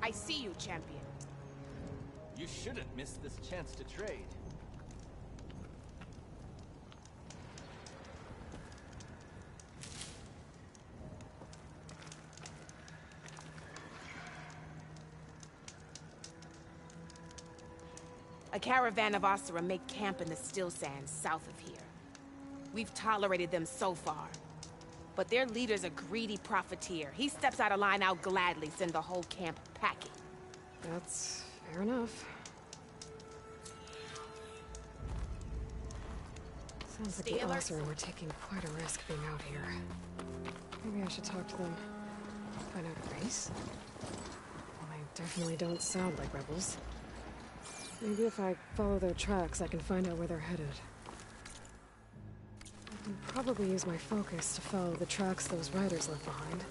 I see you, champion. You shouldn't miss this chance to trade. A caravan of Asura make camp in the still sands south of here. We've tolerated them so far. But their leader's a greedy profiteer. He steps out of line, I'll gladly send the whole camp packing. That's fair enough. Sounds like the Asura were taking quite a risk being out here. Maybe I should talk to them. Find out a race? Well, they definitely don't sound like rebels. Maybe if I follow their tracks, I can find out where they're headed. I can probably use my focus to follow the tracks those riders left behind.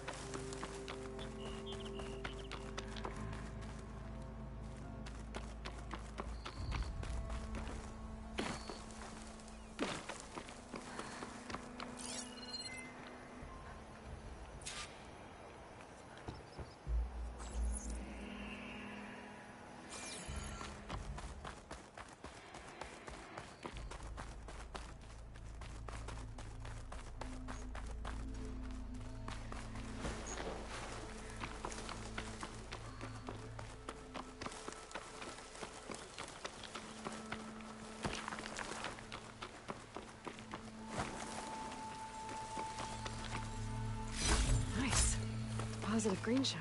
Positive green shine.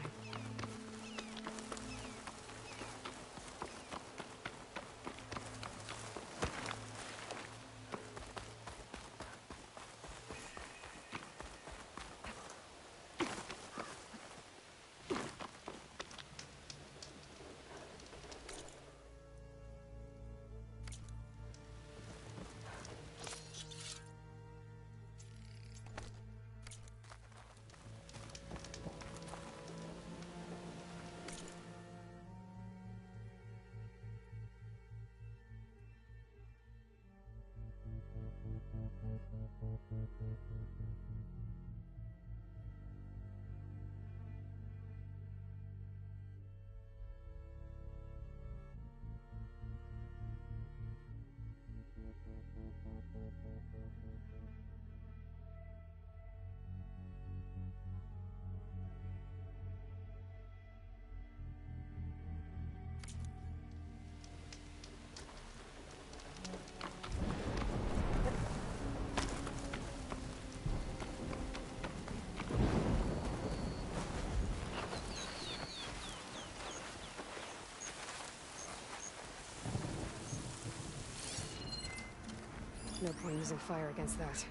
No point using fire against that.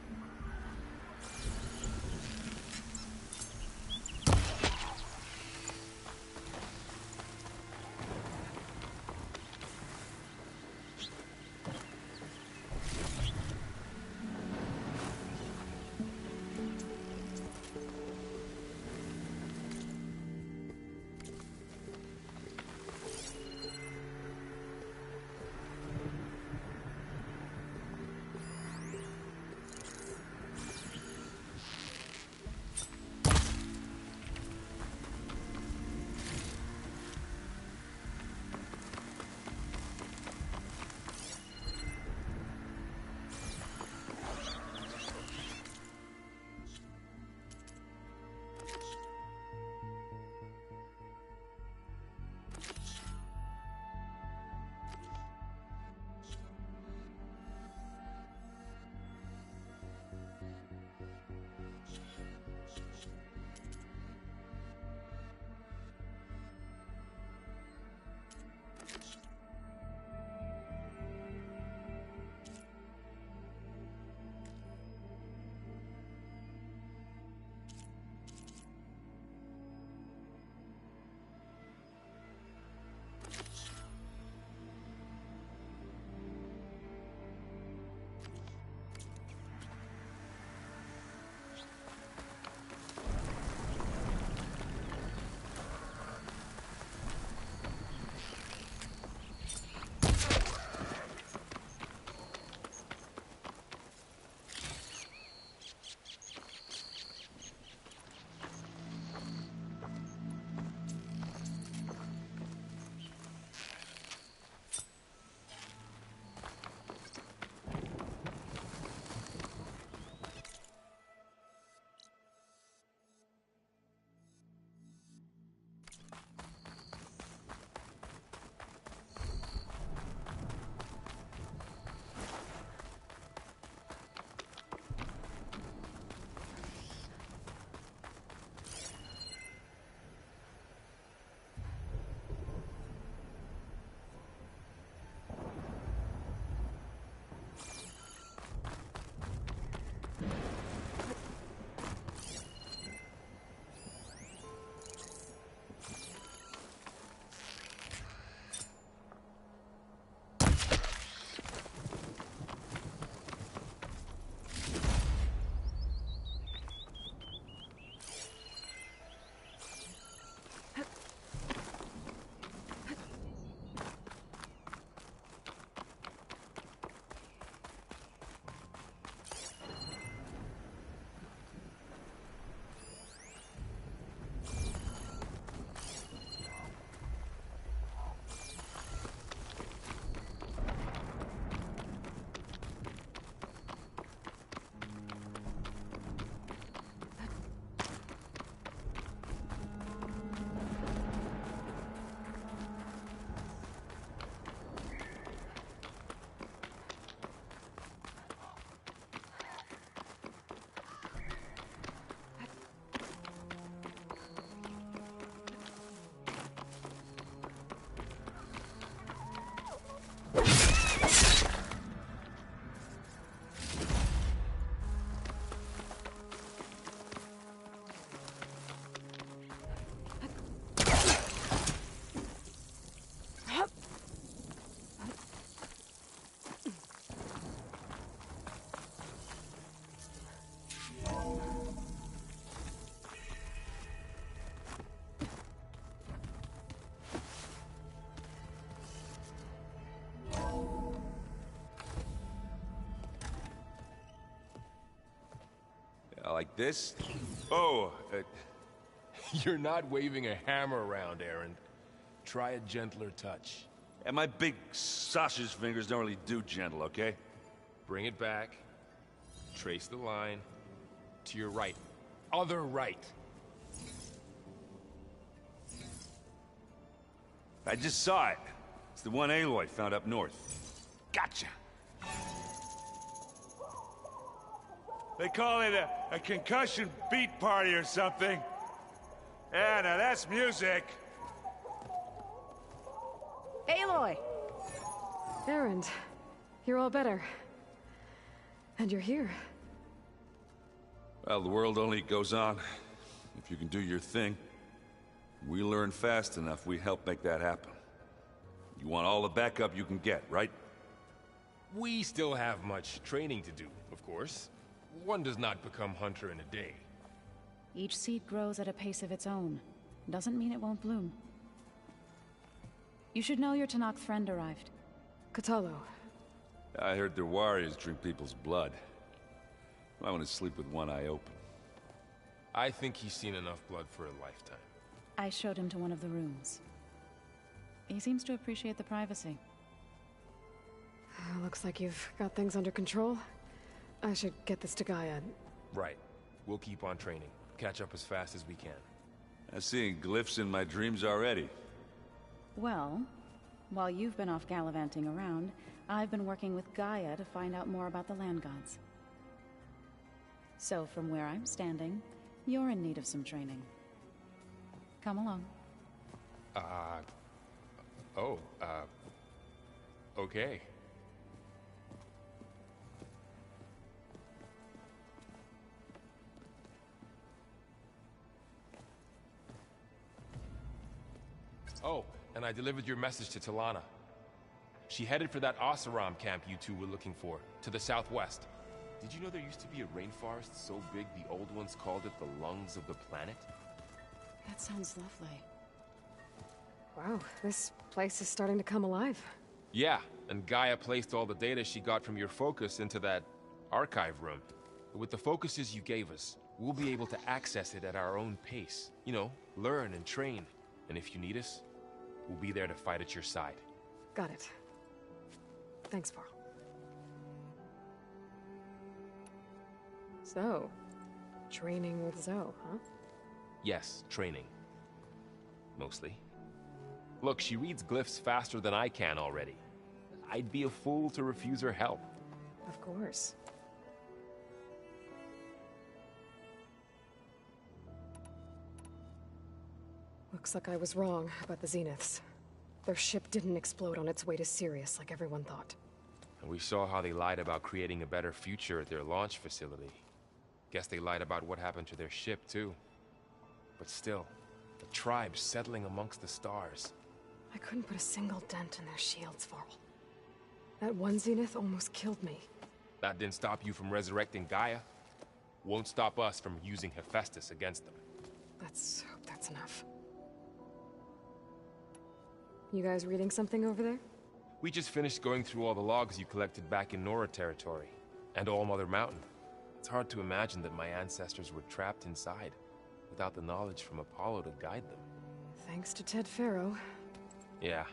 Like this? Oh, You're not waving a hammer around, Aaron. Try a gentler touch. and my big sausage fingers don't really do gentle, okay? Bring it back. Trace the line. To your right. Other right. I just saw it. It's the one Aloy found up north. Gotcha! They call it a concussion beat party or something. Yeah, now that's music. Aloy! Erend, you're all better. And you're here. Well, the world only goes on if you can do your thing. We learn fast enough, we help make that happen. You want all the backup you can get, right? We still have much training to do, of course. One does not become hunter in a day. Each seed grows at a pace of its own. Doesn't mean it won't bloom. You should know your Tanakh friend arrived. Katalo. I heard their warriors drink people's blood. I want to sleep with one eye open. I think he's seen enough blood for a lifetime. I showed him to one of the rooms. He seems to appreciate the privacy. Looks like you've got things under control. I should get this to Gaia. Right. We'll keep on training. Catch up as fast as we can. I'm seeing glyphs in my dreams already. Well, while you've been off gallivanting around, I've been working with Gaia to find out more about the land gods. So from where I'm standing, you're in need of some training. Come along. Okay. Oh, and I delivered your message to Talana. She headed for that Oseram camp you two were looking for, to the southwest. Did you know there used to be a rainforest so big the old ones called it the lungs of the planet? That sounds lovely. Wow, this place is starting to come alive. Yeah, and Gaia placed all the data she got from your focus into that archive room. With the focuses you gave us, we'll be able to access it at our own pace. You know, learn and train. And if you need us, we'll be there to fight at your side. Got it. Thanks, Varl. So, training with Zoe, huh? Yes, training. Mostly. Look, she reads glyphs faster than I can already. I'd be a fool to refuse her help. Of course. Looks like I was wrong about the Zeniths. Their ship didn't explode on its way to Sirius like everyone thought. And we saw how they lied about creating a better future at their launch facility. Guess they lied about what happened to their ship, too. But still, the tribe settling amongst the stars. I couldn't put a single dent in their shields, Varl. That one Zenith almost killed me. That didn't stop you from resurrecting Gaia. Won't stop us from using Hephaestus against them. Let's hope that's enough. You guys reading something over there? We just finished going through all the logs you collected back in Nora territory, and All Mother Mountain. It's hard to imagine that my ancestors were trapped inside, without the knowledge from Apollo to guide them. Thanks to Ted Faro. Yeah.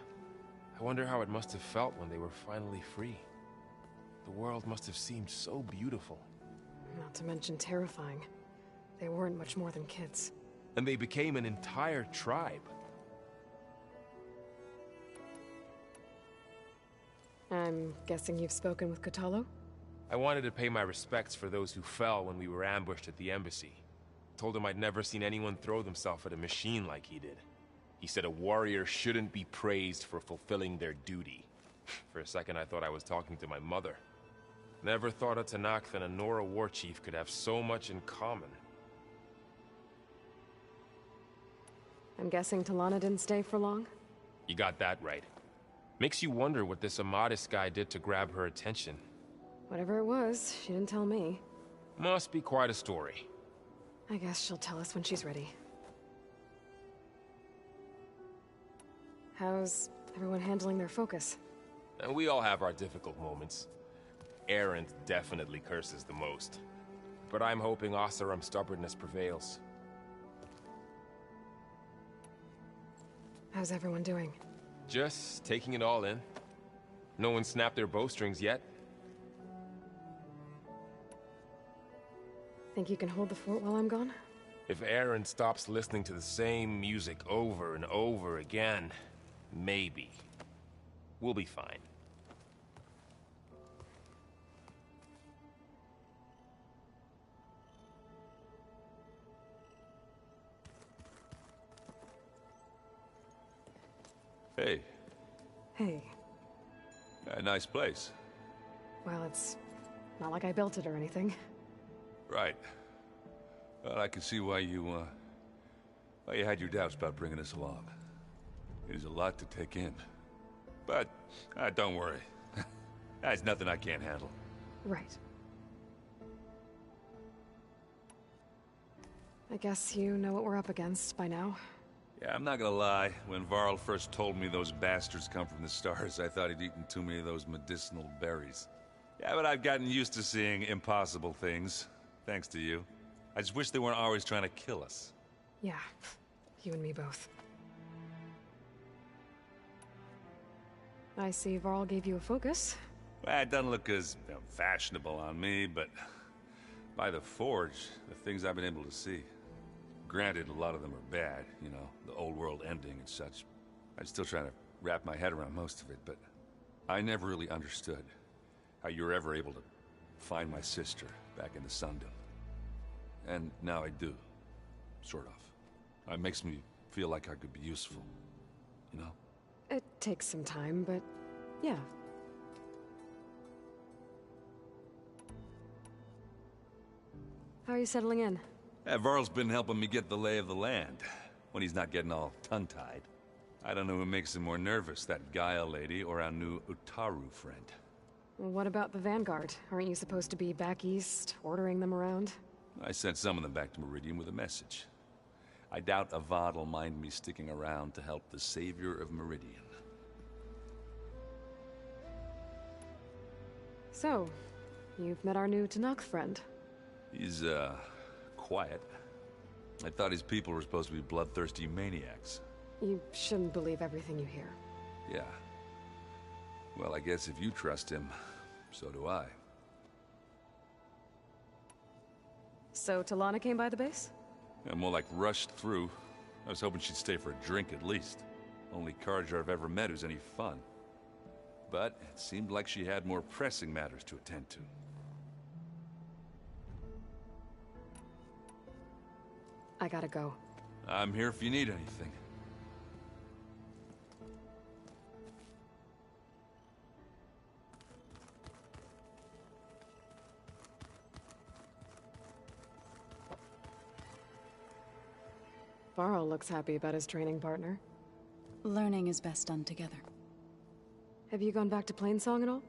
I wonder how it must have felt when they were finally free. The world must have seemed so beautiful. Not to mention terrifying. They weren't much more than kids. And they became an entire tribe. I'm guessing you've spoken with Katalo? I wanted to pay my respects for those who fell when we were ambushed at the embassy. Told him I'd never seen anyone throw themselves at a machine like he did. He said a warrior shouldn't be praised for fulfilling their duty. For a second I thought I was talking to my mother. Never thought a Tanakh and a Nora war chief could have so much in common. I'm guessing Talana didn't stay for long? You got that right. Makes you wonder what this Amadis guy did to grab her attention. Whatever it was, she didn't tell me. Must be quite a story. I guess she'll tell us when she's ready. How's everyone handling their focus? And we all have our difficult moments. Erend definitely curses the most. But I'm hoping Oseram's stubbornness prevails. How's everyone doing? Just taking it all in. No one snapped their bowstrings yet. Think you can hold the fort while I'm gone? If Aaron stops listening to the same music over and over again, maybe. We'll be fine. Hey, Hey. a nice place. Well, it's not like I built it or anything. Right. Well, I can see why you had your doubts about bringing us along. It is a lot to take in. But, don't worry. That's nothing I can't handle. Right. I guess you know what we're up against by now. Yeah, I'm not gonna lie. When Varl first told me those bastards come from the stars, I thought he'd eaten too many of those medicinal berries. Yeah, but I've gotten used to seeing impossible things, thanks to you. I just wish they weren't always trying to kill us. Yeah, you and me both. I see Varl gave you a focus. Well, it doesn't look as fashionable on me, but by the Forge, the things I've been able to see. Granted, a lot of them are bad, you know, the old world ending and such. I'm still trying to wrap my head around most of it, but I never really understood how you were ever able to find my sister back in the Sundom. And now I do, sort of. It makes me feel like I could be useful, you know? It takes some time, but yeah. How are you settling in? Varl's been helping me get the lay of the land, when he's not getting all tongue-tied. I don't know who makes him more nervous, that Gaia lady or our new Utaru friend. Well, what about the Vanguard? Aren't you supposed to be back east, ordering them around? I sent some of them back to Meridian with a message. I doubt Avad will mind me sticking around to help the savior of Meridian. So, you've met our new Tanakh friend. He's, quiet. I thought his people were supposed to be bloodthirsty maniacs. You shouldn't believe everything you hear. Yeah. Well, I guess if you trust him, so do I. So, Talana came by the base? Yeah, more like rushed through. I was hoping she'd stay for a drink at least. Only Carja I've ever met who's any fun. But it seemed like she had more pressing matters to attend to. I gotta go. I'm here if you need anything. Varl looks happy about his training partner. Learning is best done together. Have you gone back to Plainsong at all?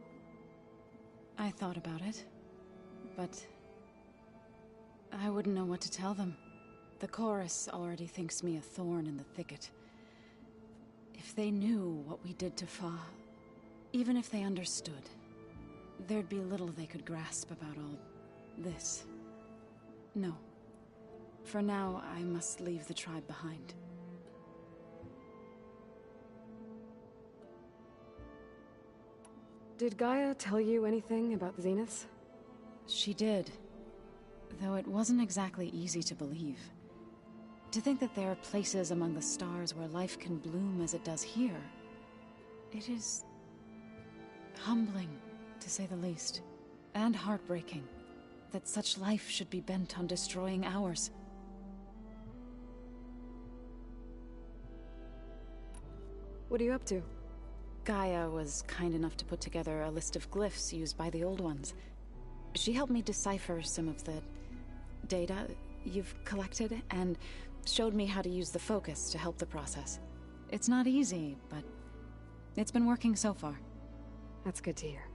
I thought about it, but I wouldn't know what to tell them. The chorus already thinks me a thorn in the thicket. If they knew what we did to Fa, even if they understood, there'd be little they could grasp about all this. No. For now, I must leave the tribe behind. Did Gaia tell you anything about the Zeniths? She did, though it wasn't exactly easy to believe. To think that there are places among the stars where life can bloom as it does here, it is humbling, to say the least, and heartbreaking that such life should be bent on destroying ours. What are you up to? Gaia was kind enough to put together a list of glyphs used by the Old Ones. She helped me decipher some of the data you've collected, and showed me how to use the focus to help the process. It's not easy, but it's been working so far. That's good to hear.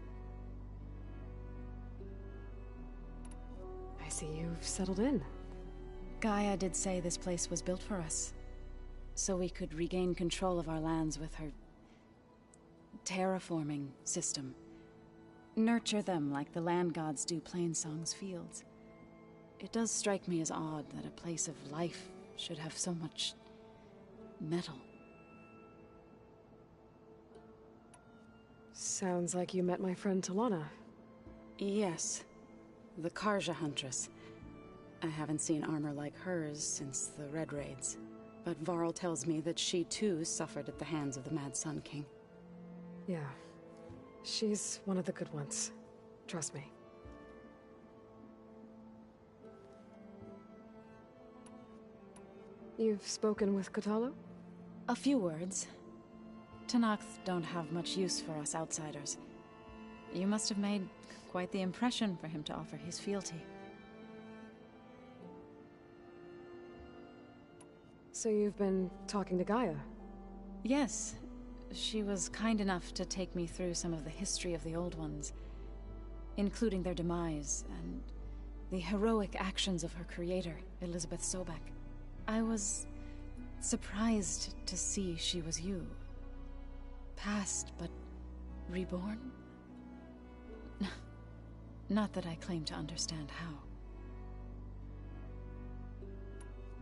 I see you've settled in. Gaia did say this place was built for us, so we could regain control of our lands with her terraforming system. Nurture them like the land gods do Plainsong's fields. it does strike me as odd that a place of life should have so much metal. Sounds like you met my friend Talana. Yes, the Karja Huntress. I haven't seen armor like hers since the Red Raids, but Varl tells me that she too suffered at the hands of the Mad Sun King. Yeah. She's one of the good ones. Trust me. You've spoken with Kotallo? A few words. Tenakth don't have much use for us outsiders. You must have made quite the impression for him to offer his fealty. So you've been talking to Gaia? Yes. She was kind enough to take me through some of the history of the Old Ones, including their demise and the heroic actions of her creator, Elizabeth Sobek. I was surprised to see she was you. Past, but reborn? Not that I claim to understand how.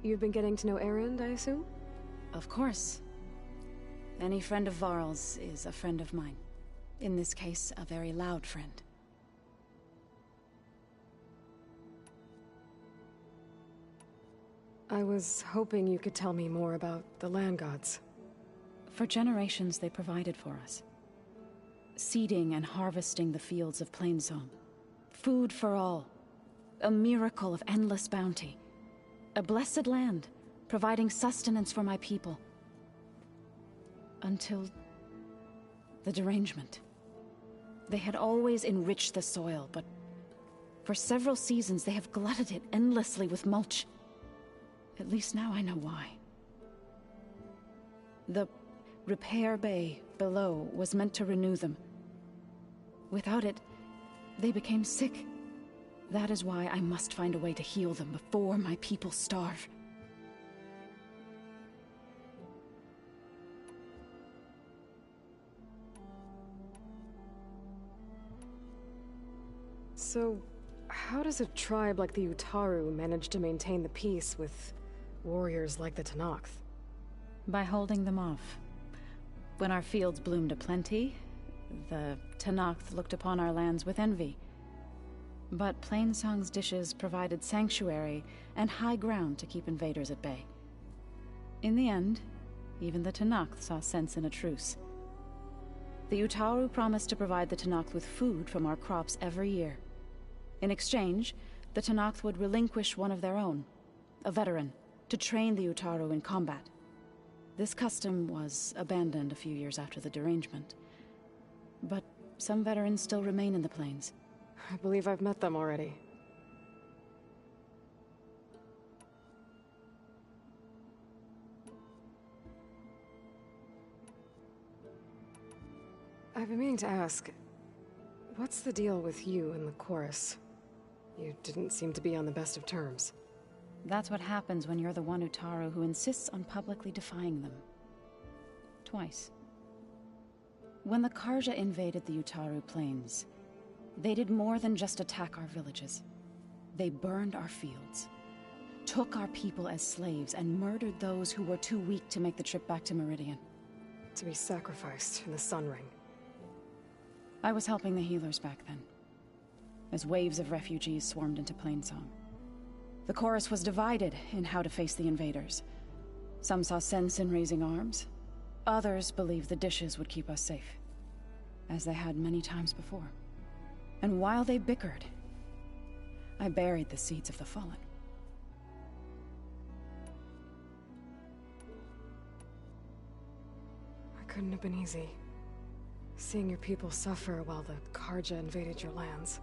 You've been getting to know Erend, I assume? Of course. Any friend of Varl's is a friend of mine. In this case, a very loud friend. I was hoping you could tell me more about the land gods. For generations, they provided for us. Seeding and harvesting the fields of Plainsong. Food for all. A miracle of endless bounty. A blessed land, providing sustenance for my people. Until the derangement. They had always enriched the soil, but for several seasons they have glutted it endlessly with mulch. At least now I know why. The repair bay below was meant to renew them. Without it, they became sick. That is why I must find a way to heal them before my people starve. So, how does a tribe like the Utaru manage to maintain the peace with warriors like the Tenakth? By holding them off. When our fields bloomed aplenty, the Tenakth looked upon our lands with envy. But Plainsong's dishes provided sanctuary and high ground to keep invaders at bay. In the end, even the Tenakth saw sense in a truce. The Utaru promised to provide the Tenakth with food from our crops every year. In exchange, the Tenakth would relinquish one of their own, a veteran, to train the Utaru in combat. This custom was abandoned a few years after the derangement. But some veterans still remain in the plains. I believe I've met them already. I've been meaning to ask, what's the deal with you and the chorus? You didn't seem to be on the best of terms. That's what happens when you're the one Utaru who insists on publicly defying them. Twice. When the Karja invaded the Utaru plains, they did more than just attack our villages. They burned our fields, took our people as slaves, and murdered those who were too weak to make the trip back to Meridian. To be sacrificed in the Sun Ring. I was helping the healers back then, as waves of refugees swarmed into Plainsong. The chorus was divided in how to face the invaders. Some saw sense in raising arms. Others believed the dishes would keep us safe, as they had many times before. And while they bickered, I buried the seeds of the fallen. It couldn't have been easy. Seeing your people suffer while the Karja invaded your lands.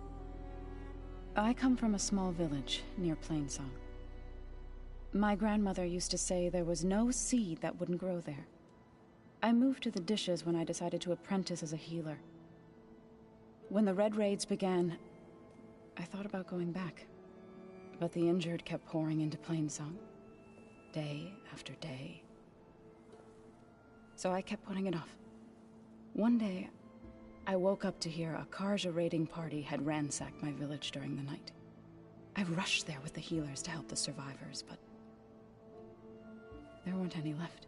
I come from a small village near Plainsong. My grandmother used to say there was no seed that wouldn't grow there. I moved to the dishes when I decided to apprentice as a healer. When the Red Raids began, I thought about going back. But the injured kept pouring into Plainsong, day after day. So I kept putting it off. One day, I woke up to hear a Karja raiding party had ransacked my village during the night. I rushed there with the healers to help the survivors, but there weren't any left.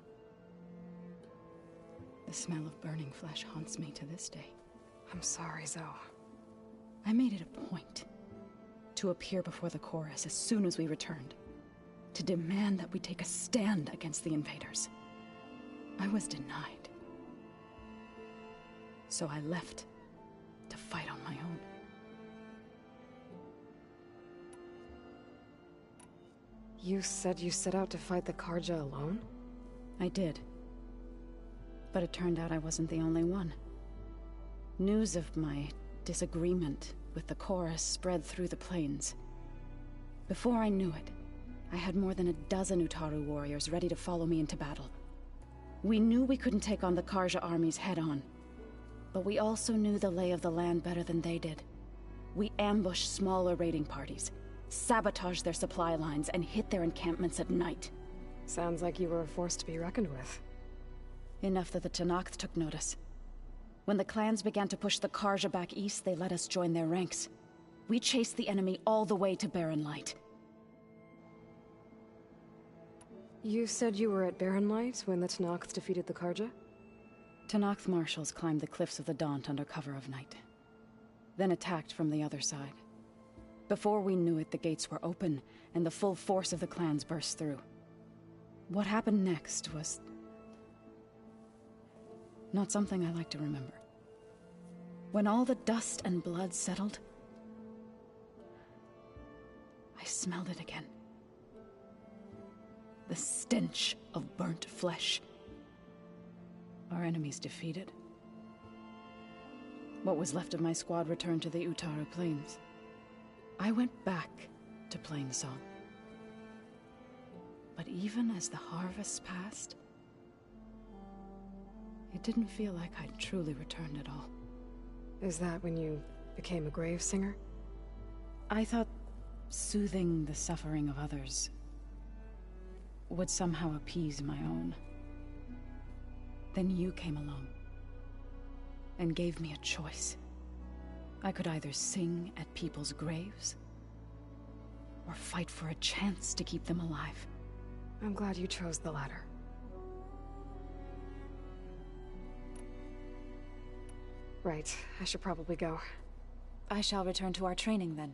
The smell of burning flesh haunts me to this day. I'm sorry, Zoe. I made it a point to appear before the chorus as soon as we returned, to demand that we take a stand against the invaders. I was denied. So I left to fight on my own. You said you set out to fight the Karja alone? I did. But it turned out I wasn't the only one. News of my disagreement with the chorus spread through the plains. Before I knew it, I had more than a dozen Utaru warriors ready to follow me into battle. We knew we couldn't take on the Karja armies head-on, but we also knew the lay of the land better than they did. We ambushed smaller raiding parties, sabotaged their supply lines, and hit their encampments at night. Sounds like you were a force to be reckoned with. Enough that the Tenakth took notice. When the clans began to push the Karja back east, they let us join their ranks. We chased the enemy all the way to Barren Light. You said you were at Barren Light when the Tenakth defeated the Karja? Tenakth marshals climbed the cliffs of the Daunt under cover of night, then attacked from the other side. Before we knew it, the gates were open, and the full force of the clans burst through. What happened next was not something I like to remember. When all the dust and blood settled, I smelled it again. The stench of burnt flesh. Our enemies defeated. What was left of my squad returned to the Utaru Plains. I went back to Plainsong. But even as the harvest passed, it didn't feel like I'd truly returned at all. Is that when you became a grave singer? I thought soothing the suffering of others would somehow appease my own. Then you came along and gave me a choice. I could either sing at people's graves or fight for a chance to keep them alive. I'm glad you chose the latter. Right, I should probably go. I shall return to our training then.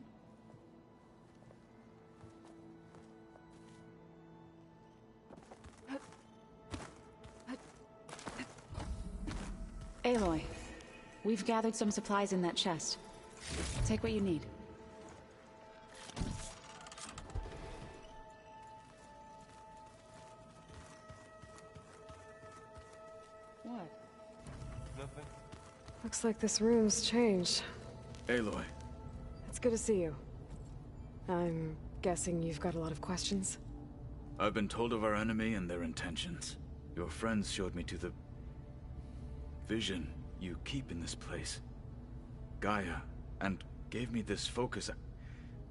Aloy, we've gathered some supplies in that chest. Take what you need. What? Nothing. Looks like this room's changed. Aloy. It's good to see you. I'm guessing you've got a lot of questions? I've been told of our enemy and their intentions. Your friends showed me to the vision you keep in this place, Gaia, and gave me this focus.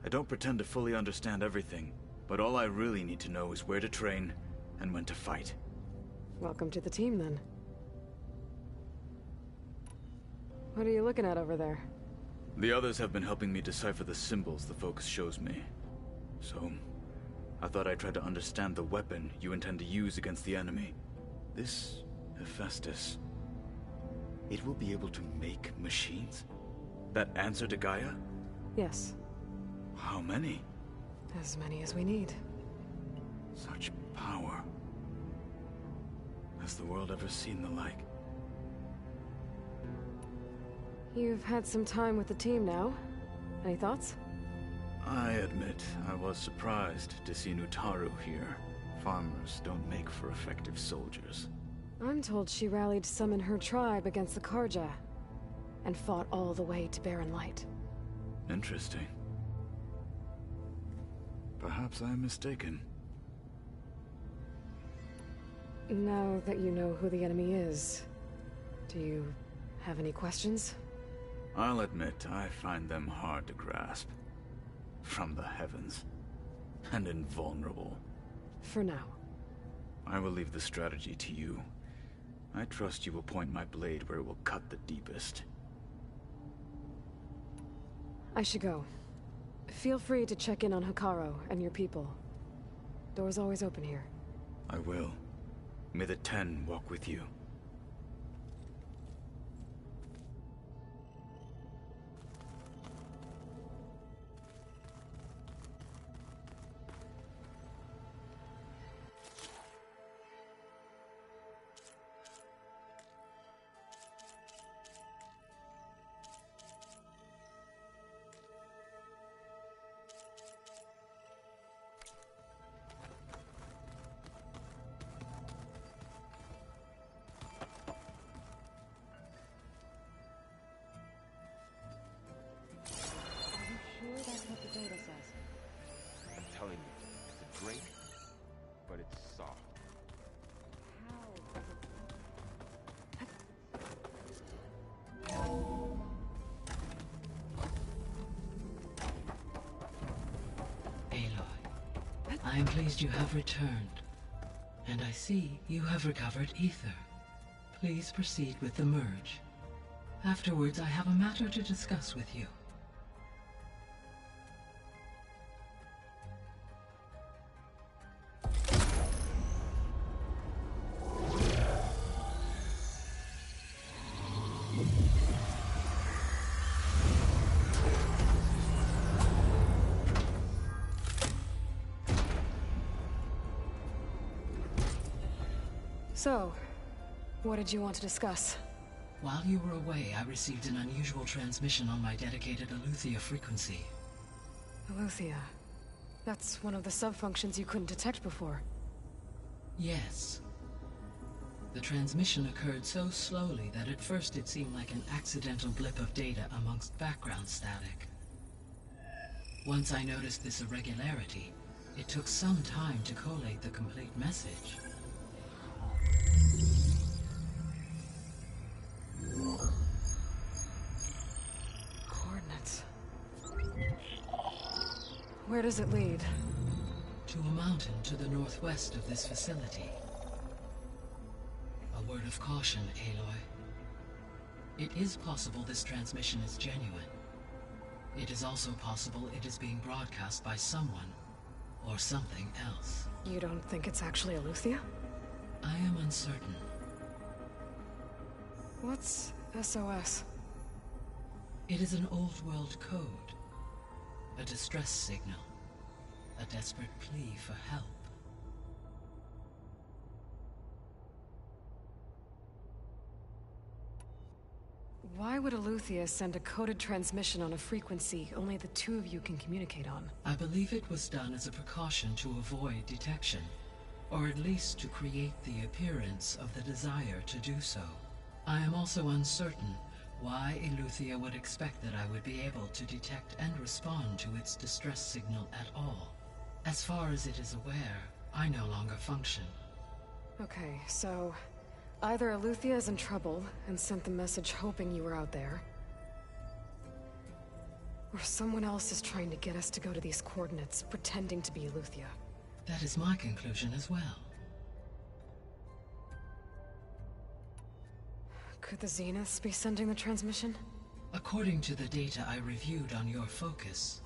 I don't pretend to fully understand everything, but all I really need to know is where to train and when to fight. Welcome to the team, then. What are you looking at over there? The others have been helping me decipher the symbols the focus shows me. So, I thought I'd try to understand the weapon you intend to use against the enemy. This Hephaestus. It will be able to make machines? That answer to Gaia? Yes. How many? As many as we need. Such power. Has the world ever seen the like? You've had some time with the team now. Any thoughts? I admit, I was surprised to see Utaru here. Farmers don't make for effective soldiers. I'm told she rallied some in her tribe against the Karja, and fought all the way to Barren Light. Interesting. Perhaps I'm mistaken. Now that you know who the enemy is, do you have any questions? I'll admit, I find them hard to grasp. From the heavens. And invulnerable. For now. I will leave the strategy to you. I trust you will point my blade where it will cut the deepest. I should go. Feel free to check in on Hikaru and your people. Door's always open here. I will. May the 10 walk with you. That's what the data says. I'm telling you, it's a drink, but it's soft. Aloy, I am pleased you have returned. And I see you have recovered ether. Please proceed with the merge. Afterwards, I have a matter to discuss with you. So, what did you want to discuss? While you were away, I received an unusual transmission on my dedicated Aletheia frequency. Aletheia. That's one of the sub-functions you couldn't detect before. Yes. The transmission occurred so slowly that at first it seemed like an accidental blip of data amongst background static. Once I noticed this irregularity, it took some time to collate the complete message. Coordinates. Where does it lead? To a mountain to the northwest of this facility. A word of caution, Aloy. It is possible this transmission is genuine. It is also possible it is being broadcast by someone, or something else. You don't think it's actually Aletheia? I am uncertain. What's SOS? It is an old-world code. A distress signal. A desperate plea for help. Why would Aletheia send a coded transmission on a frequency only the two of you can communicate on? I believe it was done as a precaution to avoid detection, or at least to create the appearance of the desire to do so. I am also uncertain why Aletheia would expect that I would be able to detect and respond to its distress signal at all. As far as it is aware, I no longer function. Okay, so either Aletheia is in trouble and sent the message hoping you were out there, or someone else is trying to get us to go to these coordinates, pretending to be Aletheia. That is my conclusion as well. Could the Zeniths be sending the transmission? According to the data I reviewed on your focus,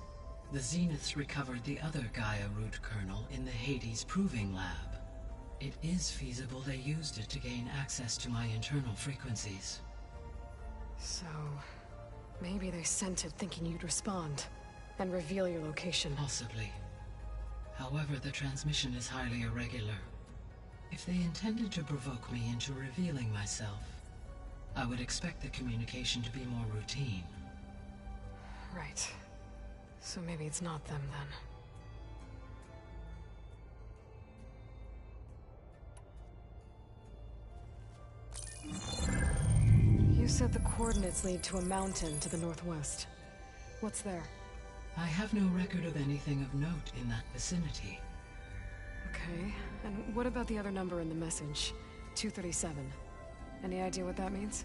the Zeniths recovered the other Gaia root kernel in the Hades Proving Lab. It is feasible they used it to gain access to my internal frequencies. So, maybe they sent it thinking you'd respond, and reveal your location. Possibly. However, the transmission is highly irregular. If they intended to provoke me into revealing myself, I would expect the communication to be more routine. Right. So maybe it's not them, then. You said the coordinates lead to a mountain to the northwest. What's there? I have no record of anything of note in that vicinity. Okay, and what about the other number in the message? 237. Any idea what that means?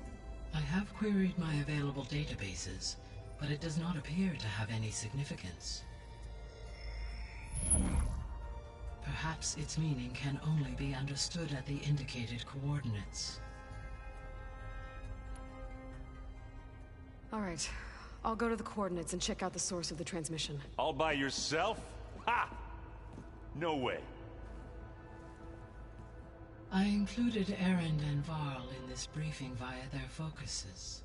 I have queried my available databases, but it does not appear to have any significance. Perhaps its meaning can only be understood at the indicated coordinates. Alright, I'll go to the coordinates and check out the source of the transmission. All by yourself? Ha! No way. I included Erend and Varl in this briefing via their focuses.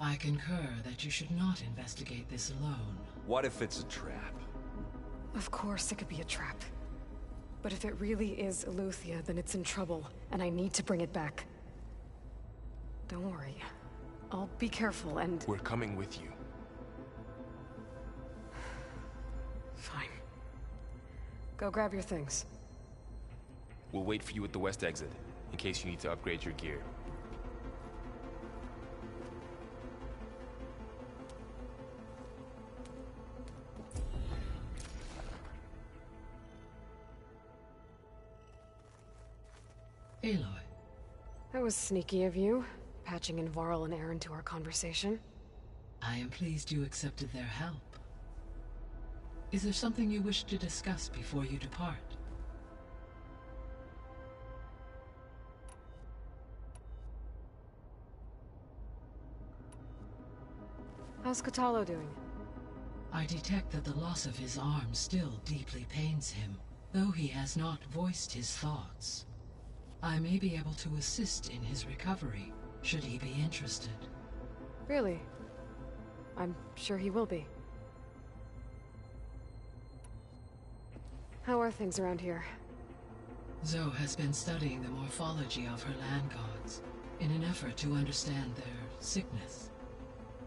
I concur that you should not investigate this alone. What if it's a trap? Of course it could be a trap. But if it really is Eleuthia, then it's in trouble, and I need to bring it back. Don't worry. I'll be careful and... We're coming with you. Fine. Go grab your things. We'll wait for you at the west exit, in case you need to upgrade your gear. Aloy. That was sneaky of you, patching in Varl and Erend to our conversation. I am pleased you accepted their help. Is there something you wish to discuss before you depart? How's Kotallo doing? I detect that the loss of his arm still deeply pains him, though he has not voiced his thoughts. I may be able to assist in his recovery, should he be interested. Really? I'm sure he will be. How are things around here? Zoe has been studying the morphology of her land gods, in an effort to understand their sickness.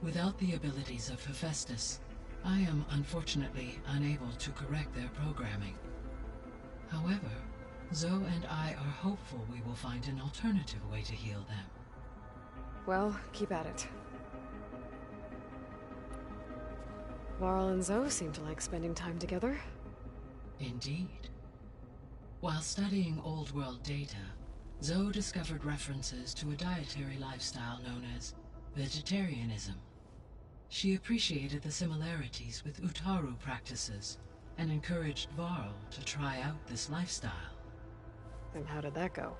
Without the abilities of Hephaestus, I am unfortunately unable to correct their programming. However, Zoe and I are hopeful we will find an alternative way to heal them. Well, keep at it. Varl and Zoe seem to like spending time together. Indeed. While studying Old World data, Zoe discovered references to a dietary lifestyle known as vegetarianism. She appreciated the similarities with Utaru practices and encouraged Varl to try out this lifestyle. And how did that go?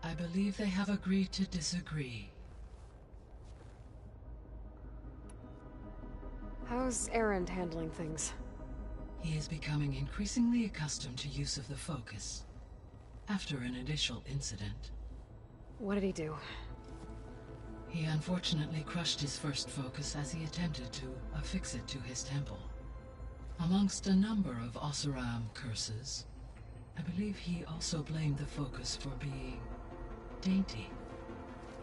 I believe they have agreed to disagree. How's Erend handling things? He is becoming increasingly accustomed to use of the focus, after an initial incident. What did he do? He unfortunately crushed his first focus as he attempted to affix it to his temple. Amongst a number of Oseram curses, I believe he also blamed the focus for being dainty.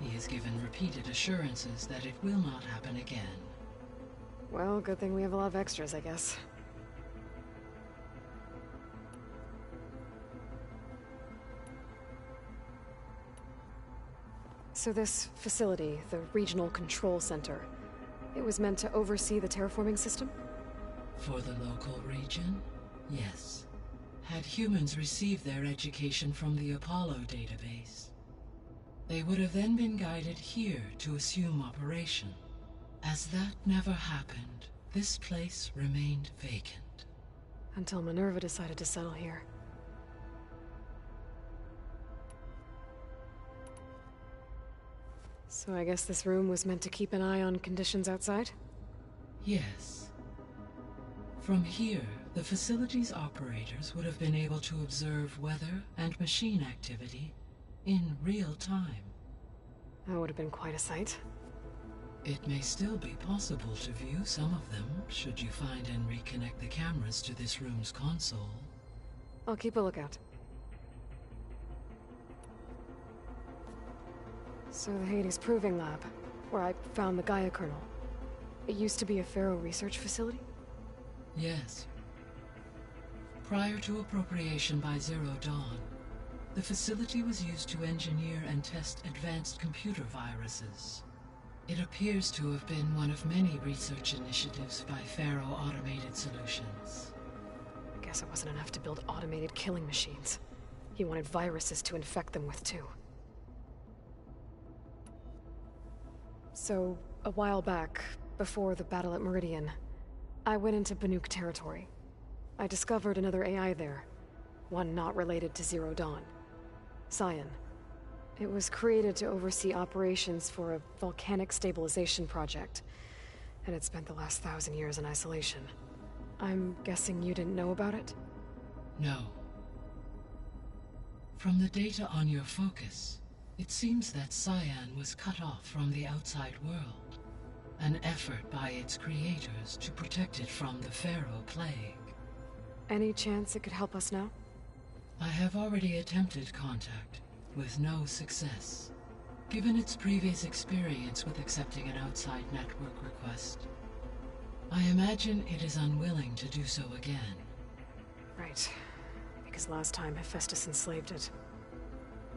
He has given repeated assurances that it will not happen again. Well, good thing we have a lot of extras, I guess. So this facility, the Regional Control Center, it was meant to oversee the terraforming system? For the local region, yes. Had humans received their education from the Apollo database, they would have then been guided here to assume operation. As that never happened, this place remained vacant. Until Minerva decided to settle here. So I guess this room was meant to keep an eye on conditions outside? Yes. From here, the facility's operators would have been able to observe weather and machine activity in real time. That would have been quite a sight. It may still be possible to view some of them, should you find and reconnect the cameras to this room's console. I'll keep a lookout. So the Hades Proving Lab, where I found the Gaia kernel. It used to be a Pharaoh research facility? Yes. Prior to appropriation by Zero Dawn, the facility was used to engineer and test advanced computer viruses. It appears to have been one of many research initiatives by Pharaoh Automated Solutions. Guess it wasn't enough to build automated killing machines. He wanted viruses to infect them with too. So, a while back, before the battle at Meridian, I went into Banuk territory. I discovered another AI there, one not related to Zero Dawn. Scion. It was created to oversee operations for a volcanic stabilization project. and had spent the last 1,000 years in isolation. I'm guessing you didn't know about it? No. From the data on your focus, it seems that Cyan was cut off from the outside world. An effort by its creators to protect it from the Pharaoh Plague. Any chance it could help us now? I have already attempted contact, with no success. Given its previous experience with accepting an outside network request, I imagine it is unwilling to do so again. Right. Because last time Hephaestus enslaved it.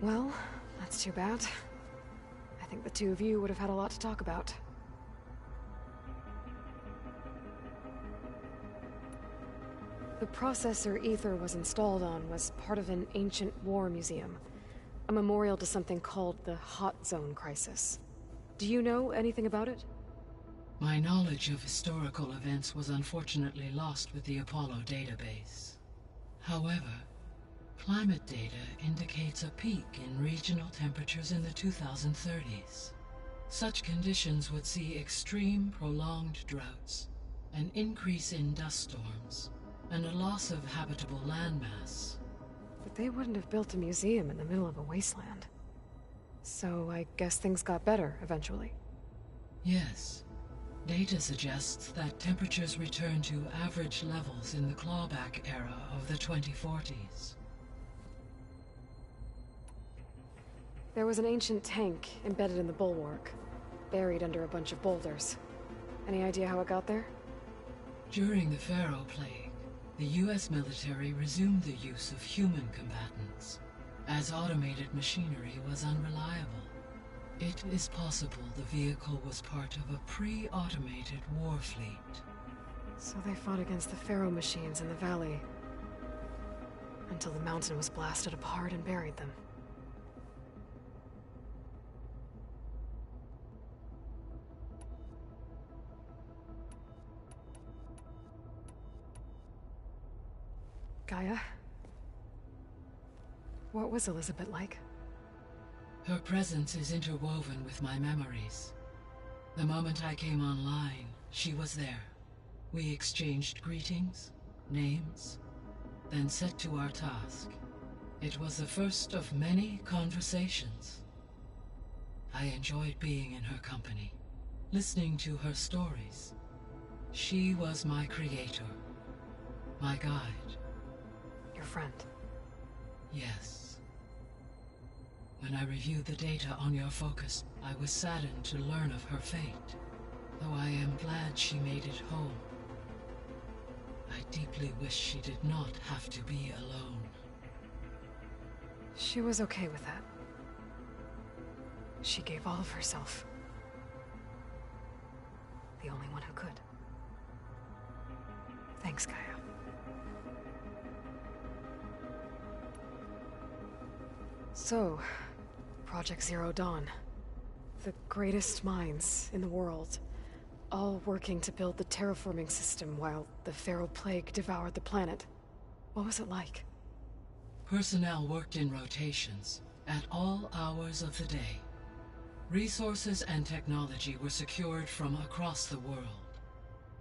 Well, that's too bad. I think the two of you would have had a lot to talk about. The processor Ether was installed on was part of an ancient war museum. A memorial to something called the Hot Zone Crisis. Do you know anything about it? My knowledge of historical events was unfortunately lost with the Apollo database. However, climate data indicates a peak in regional temperatures in the 2030s. Such conditions would see extreme, prolonged droughts, an increase in dust storms, and a loss of habitable landmass. But they wouldn't have built a museum in the middle of a wasteland. So I guess things got better eventually. Yes. Data suggests that temperatures returned to average levels in the clawback era of the 2040s. There was an ancient tank embedded in the bulwark, buried under a bunch of boulders. Any idea how it got there? During the Pharaoh Plague, the US military resumed the use of human combatants, as automated machinery was unreliable. It is possible the vehicle was part of a pre-automated war fleet. So they fought against the Pharaoh machines in the valley, until the mountain was blasted apart and buried them. Gaia? What was Elizabeth like? Her presence is interwoven with my memories. The moment I came online, she was there. We exchanged greetings, names, then set to our task. It was the first of many conversations. I enjoyed being in her company, listening to her stories. She was my creator, my guide. Your friend. Yes. When I reviewed the data on your focus, I was saddened to learn of her fate, though I am glad she made it home. I deeply wish she did not have to be alone. She was okay with that. She gave all of herself. The only one who could. Thanks, Gaia. So, Project Zero Dawn. The greatest minds in the world, all working to build the terraforming system while the Pharaoh Plague devoured the planet. What was it like? Personnel worked in rotations, at all hours of the day. Resources and technology were secured from across the world.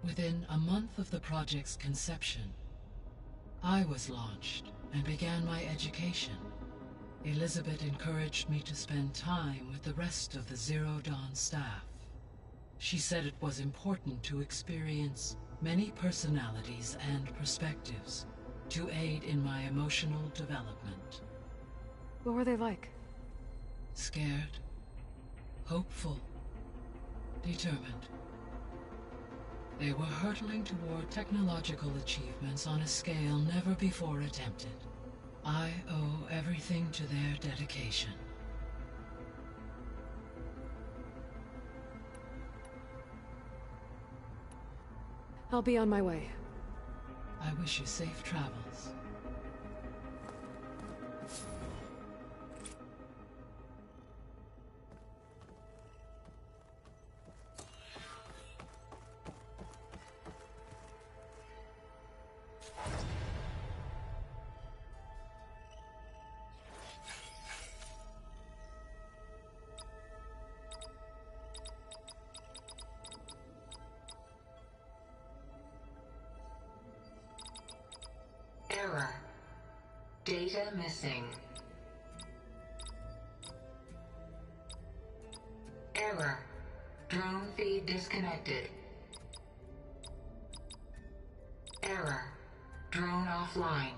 Within a month of the project's conception, I was launched and began my education. Elizabeth encouraged me to spend time with the rest of the Zero Dawn staff. She said it was important to experience many personalities and perspectives to aid in my emotional development. What were they like? Scared, hopeful, determined. They were hurtling toward technological achievements on a scale never before attempted. I owe everything to their dedication. I'll be on my way. I wish you safe travels. Data missing. Error. Drone feed disconnected. Error. Drone offline.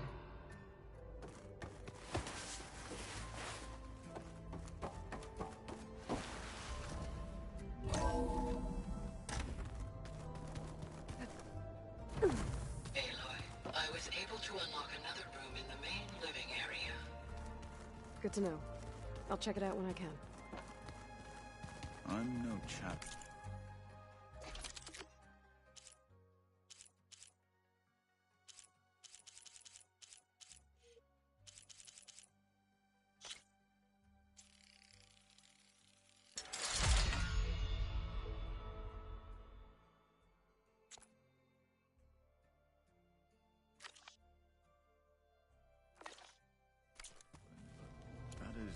Good to know. I'll check it out when I can. I'm no chap. That is...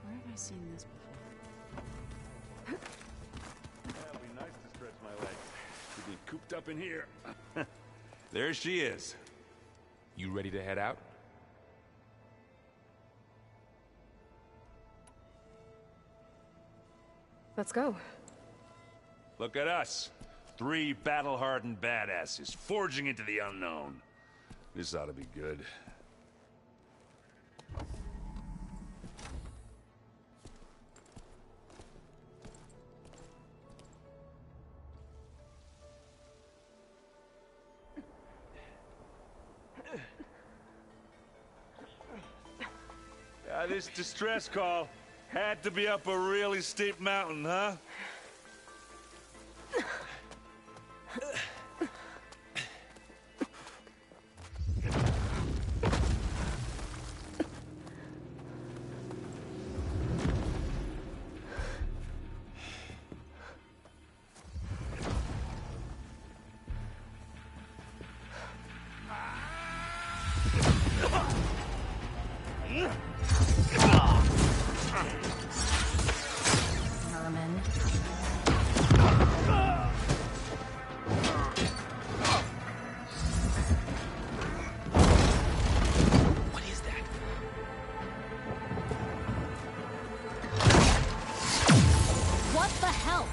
Where have I seen this before? It'd be nice to stretch my legs. To be cooped up in here. There she is. You ready to head out? Let's go. Look at us. 3 battle-hardened badasses forging into the unknown. This ought to be good. This distress call had to be up a really steep mountain, huh? Merman. What is that? What the hell?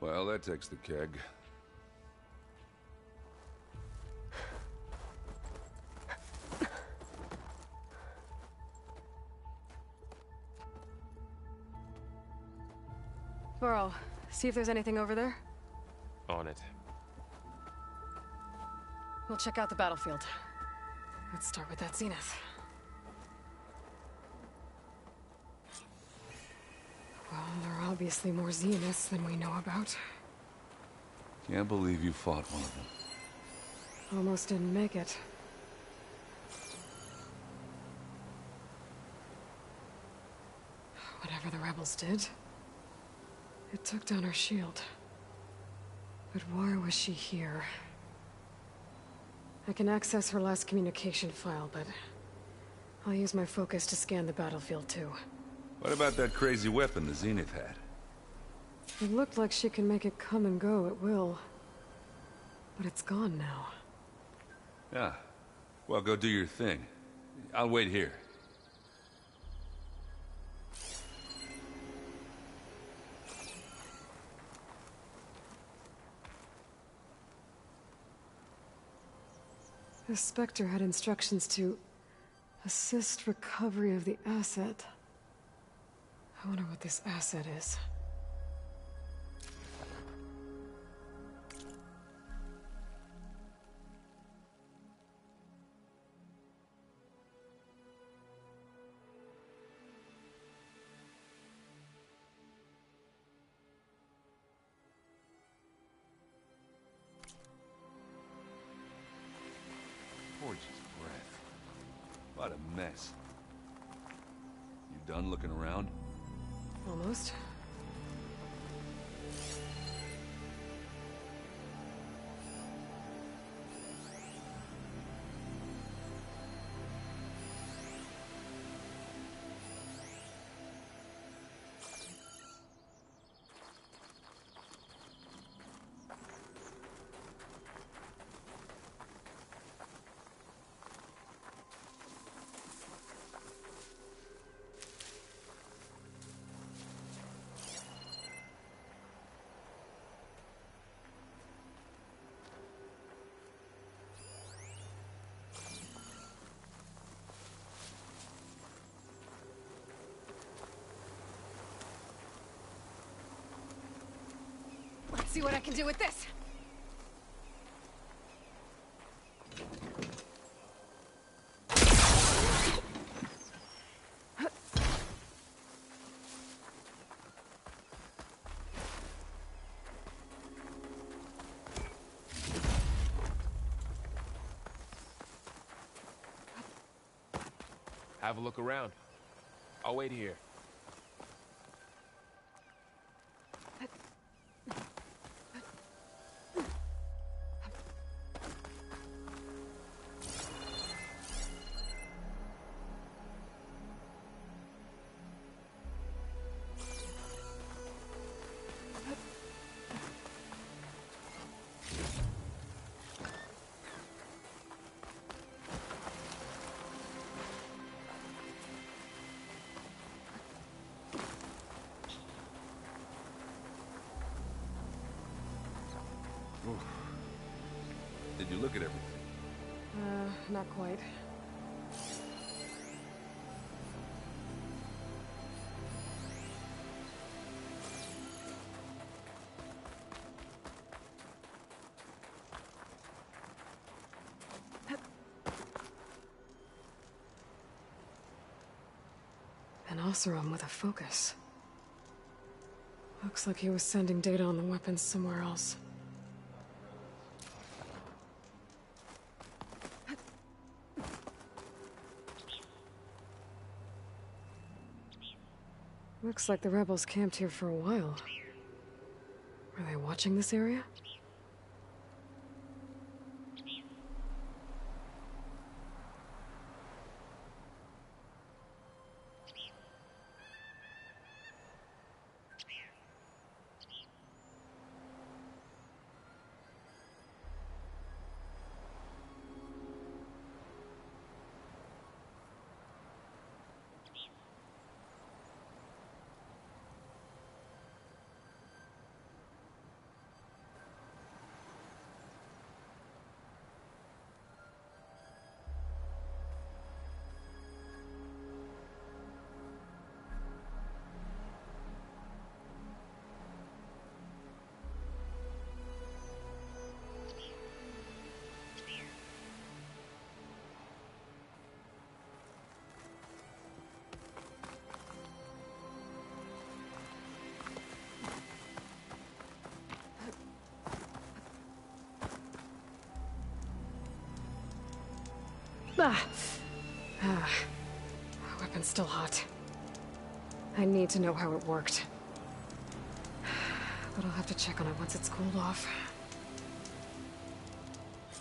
Well, that takes the keg. Burrow, see if there's anything over there. On it. We'll check out the battlefield. Let's start with that zenith. Well, there are obviously more zeniths than we know about. Can't believe you fought one of them. Almost didn't make it. Whatever the rebels did, it took down our shield. But why was she here? I can access her last communication file, but I'll use my focus to scan the battlefield too. What about that crazy weapon the Zenith had? It looked like she can make it come and go at will. But it's gone now. Yeah. Well, go do your thing. I'll wait here. The Spectre had instructions to Assist recovery of the asset. I wonder what this asset is. Forge's breath. What a mess. You done looking around? Almost. Let's see what I can do with this. Have a look around. I'll wait here. Oof. Did you look at everything? Not quite. An Oseram with a focus. Looks like he was sending data on the weapons somewhere else. Looks like the rebels camped here for a while. Are they watching this area? Weapon's still hot. I need to know how it worked. But I'll have to check on it once it's cooled off.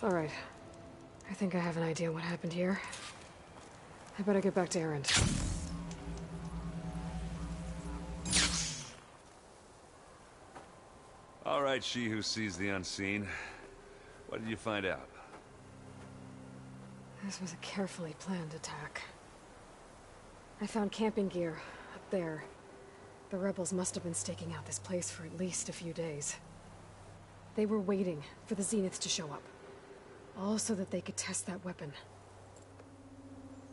Alright. I think I have an idea what happened here. I better get back to Erend. All right, she who sees the unseen. What did you find out? This was a carefully planned attack. I found camping gear up there. The rebels must have been staking out this place for at least a few days. They were waiting for the Zeniths to show up. All so that they could test that weapon.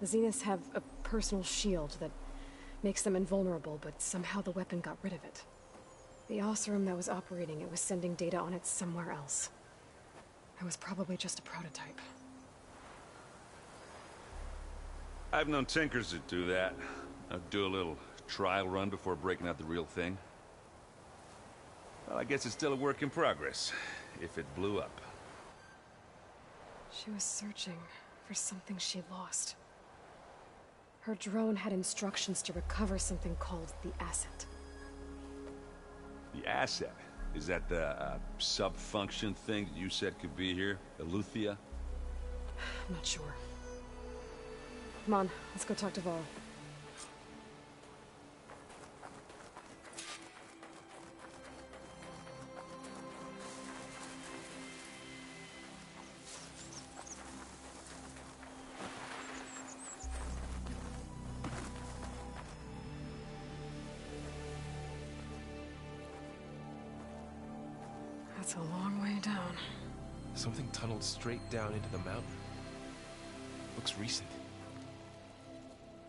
The Zeniths have a personal shield that makes them invulnerable, but somehow the weapon got rid of it. The Oseram that was operating it was sending data on it somewhere else. It was probably just a prototype. I've known tinkers that do that. I'd do a little trial run before breaking out the real thing. Well, I guess it's still a work in progress, if it blew up. She was searching for something she lost. Her drone had instructions to recover something called the asset. The asset? Is that the sub-function thing that you said could be here? Eleuthia? I'm not sure. Come on, let's go talk to Val. That's a long way down. Something tunneled straight down into the mountain. Looks recent.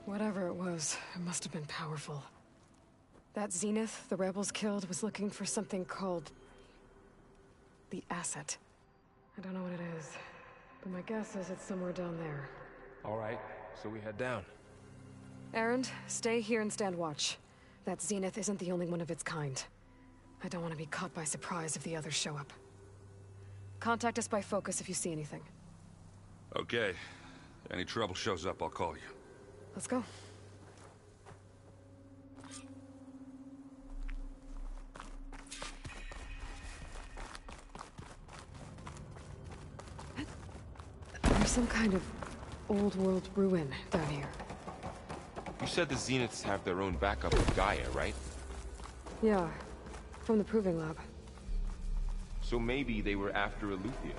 Whatever it was, it must have been powerful. That Zenith the rebels killed was looking for something called the asset. I don't know what it is, but my guess is it's somewhere down there. All right, so we head down. Erend, stay here and stand watch. That Zenith isn't the only one of its kind. I don't want to be caught by surprise if the others show up. Contact us by focus if you see anything. Okay. Any trouble shows up, I'll call you. Let's go. There's some kind of old world ruin down here. You said the Zeniths have their own backup with Gaia, right? Yeah, from the Proving Lab. So maybe they were after Eleuthia.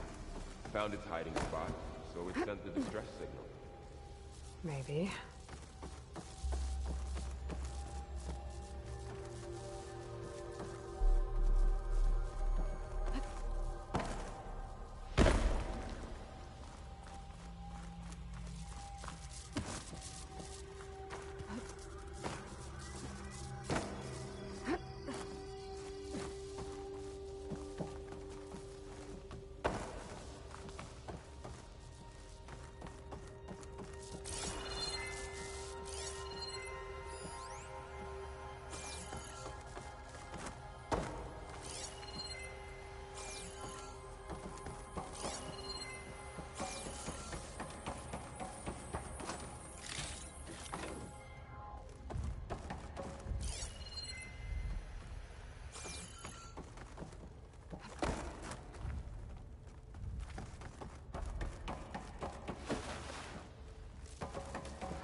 Found its hiding spot, so it sent the distress signal. Maybe.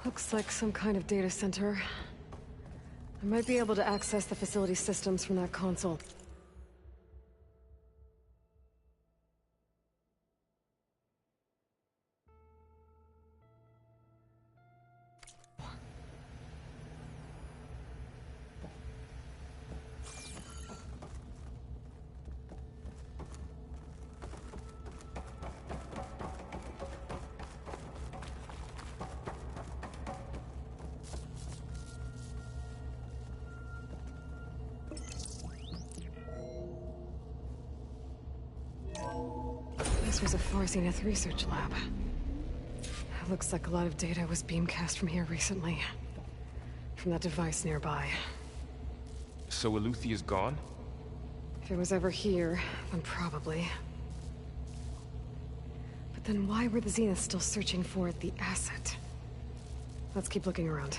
Looks like some kind of data center. I might be able to access the facility systems from that console. This was a Far Zenith research lab. It looks like a lot of data was beamcast from here recently. From that device nearby. So Eleuthea's gone? If it was ever here, then probably. But then why were the Zeniths still searching for the asset? Let's keep looking around.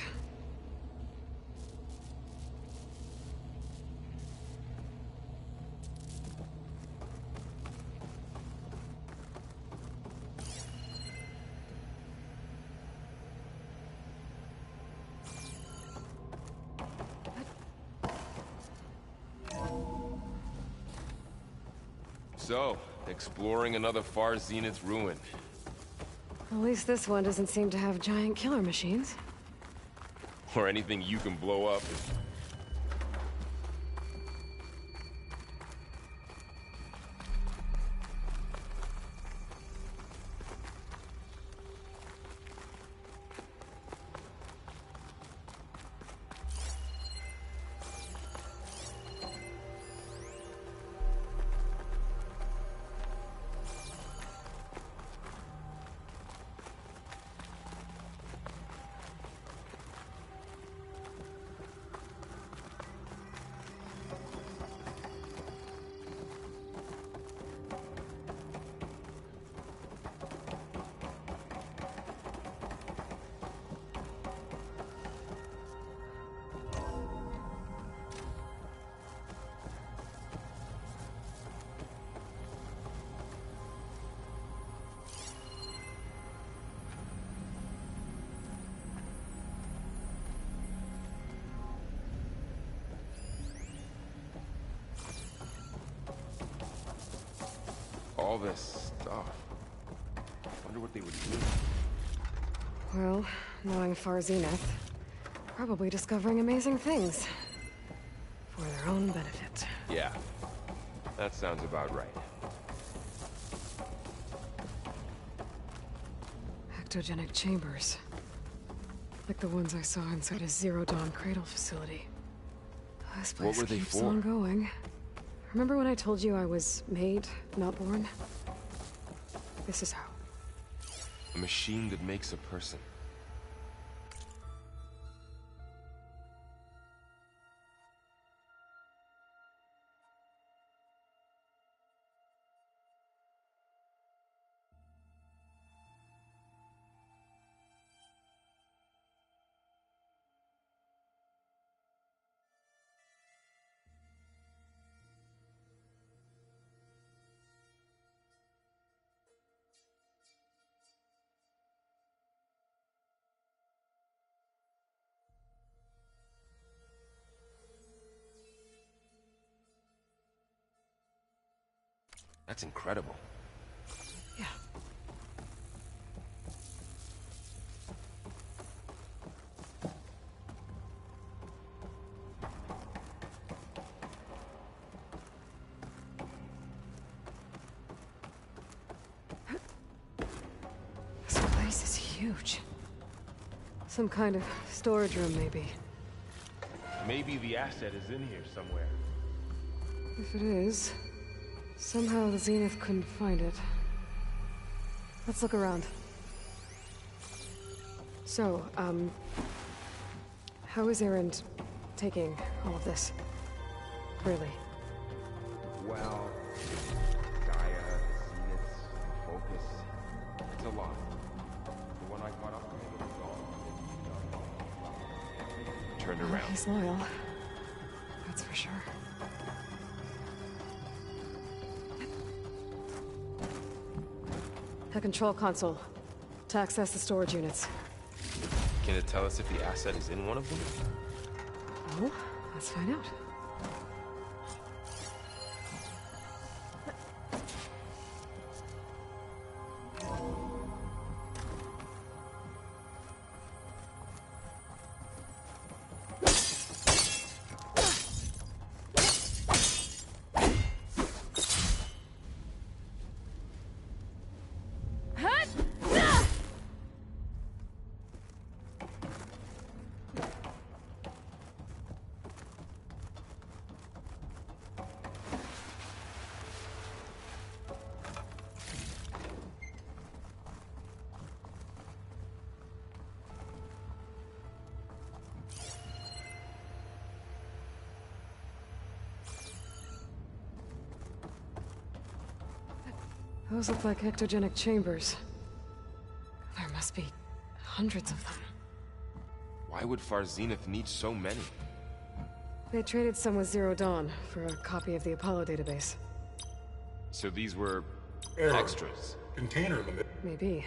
So, exploring another Far Zenith ruin. At least this one doesn't seem to have giant killer machines. Or anything you can blow up. All this stuff. Wonder what they would do. Well, knowing Far Zenith, probably discovering amazing things. For their own benefit. Yeah, that sounds about right. Ectogenic chambers. Like the ones I saw inside a Zero Dawn cradle facility. This place What were they keeps for? on going. Remember when I told you I was made, not born? This is how. A machine that makes a person. That's incredible. Yeah. This place is huge. Some kind of storage room, maybe. Maybe the asset is in here somewhere. If it is, somehow the Zenith couldn't find it. Let's look around. So, how is Erend taking all of this? Really? Well, Gaia, Zenith, Focus. It's a lot. The one I caught up with was gone. Turned Well, around. he's loyal. That's for sure. The control console. To access the storage units. Can it tell us if the asset is in one of them? Oh, let's find out. Those look like ectogenic chambers. There must be hundreds of them. Why would Far Zenith need so many? They traded some with Zero Dawn for a copy of the Apollo database. So these were Error. extras. Container limit. Maybe.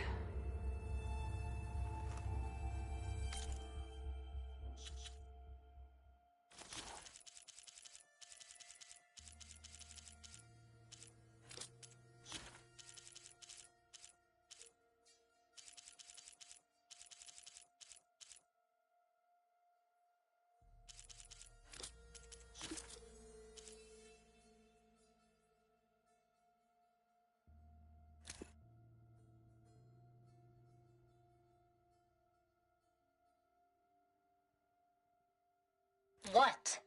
What?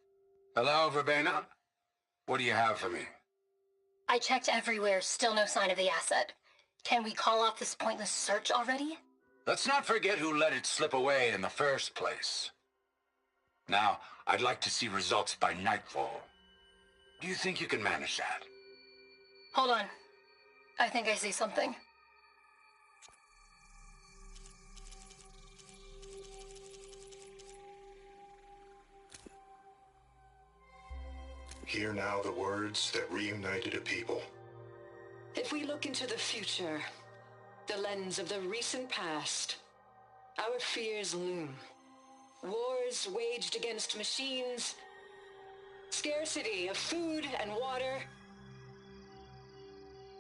Hello, Verbena? What do you have for me? I checked everywhere, still no sign of the asset. Can we call off this pointless search already? Let's not forget who let it slip away in the first place. Now, I'd like to see results by nightfall. Do you think you can manage that? Hold on. I think I see something. Hear now the words that reunited a people. If we look into the future, the lens of the recent past, our fears loom. Wars waged against machines, scarcity of food and water,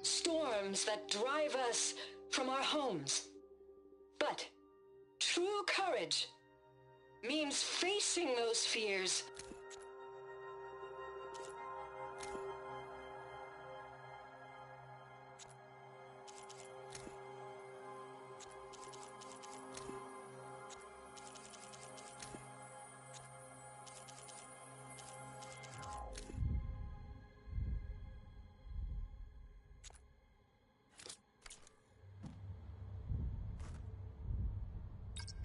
storms that drive us from our homes. But true courage means facing those fears.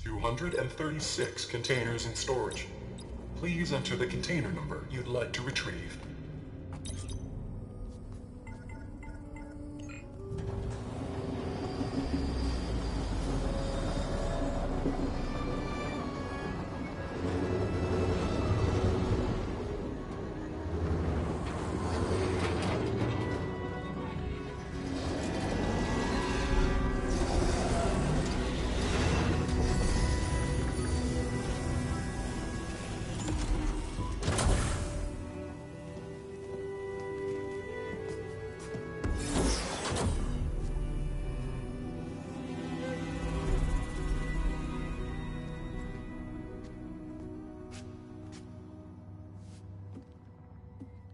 $236 containers in storage. Please enter the container number you'd like to retrieve.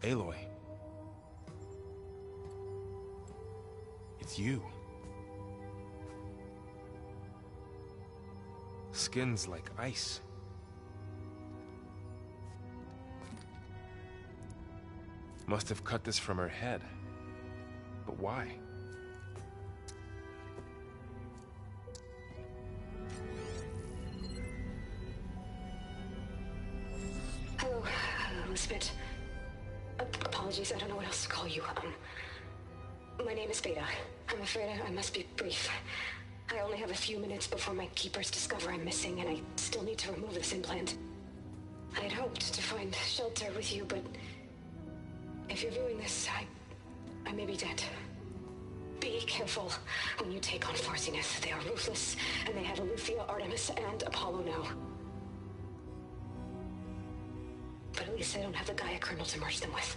Aloy. It's you. Skin's like ice. Must have cut this from her head. But why? Hello, Elizabeth. Apologies, I don't know what else to call you. My name is Beta. I'm afraid I must be brief. I only have a few minutes before my keepers discover I'm missing, and I still need to remove this implant. I had hoped to find shelter with you, but if you're viewing this, I may be dead. Be careful when you take on Farsiness. They are ruthless, and they have Eleuthia, Artemis, and Apollo now. But at least I don't have the Gaia kernel to merge them with.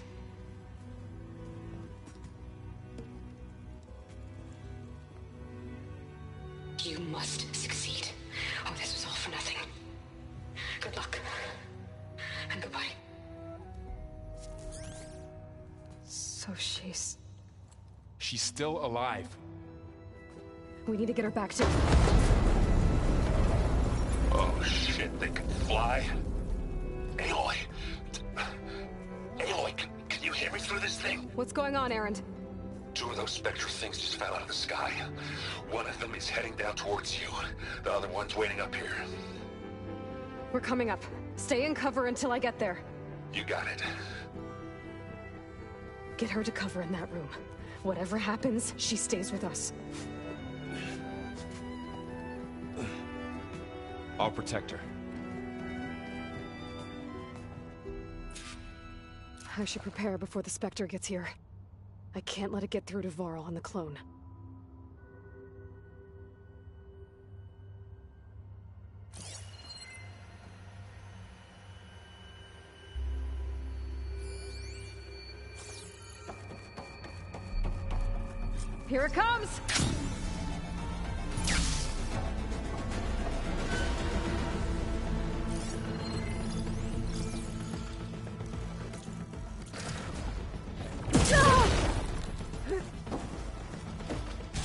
You must succeed, or this was all for nothing. Good luck. And goodbye. So she's... She's still alive. We need to get her back to... Oh shit, they can fly? Aloy! Aloy, can you hear me through this thing? What's going on, Erend? Two of those spectral things just fell out of the sky. One of them is heading down towards you. The other one's waiting up here. We're coming up. Stay in cover until I get there. You got it. Get her to cover in that room. Whatever happens, she stays with us. I'll protect her. I should prepare before the Spectre gets here. I can't let it get through to Varl on the clone. Here it comes!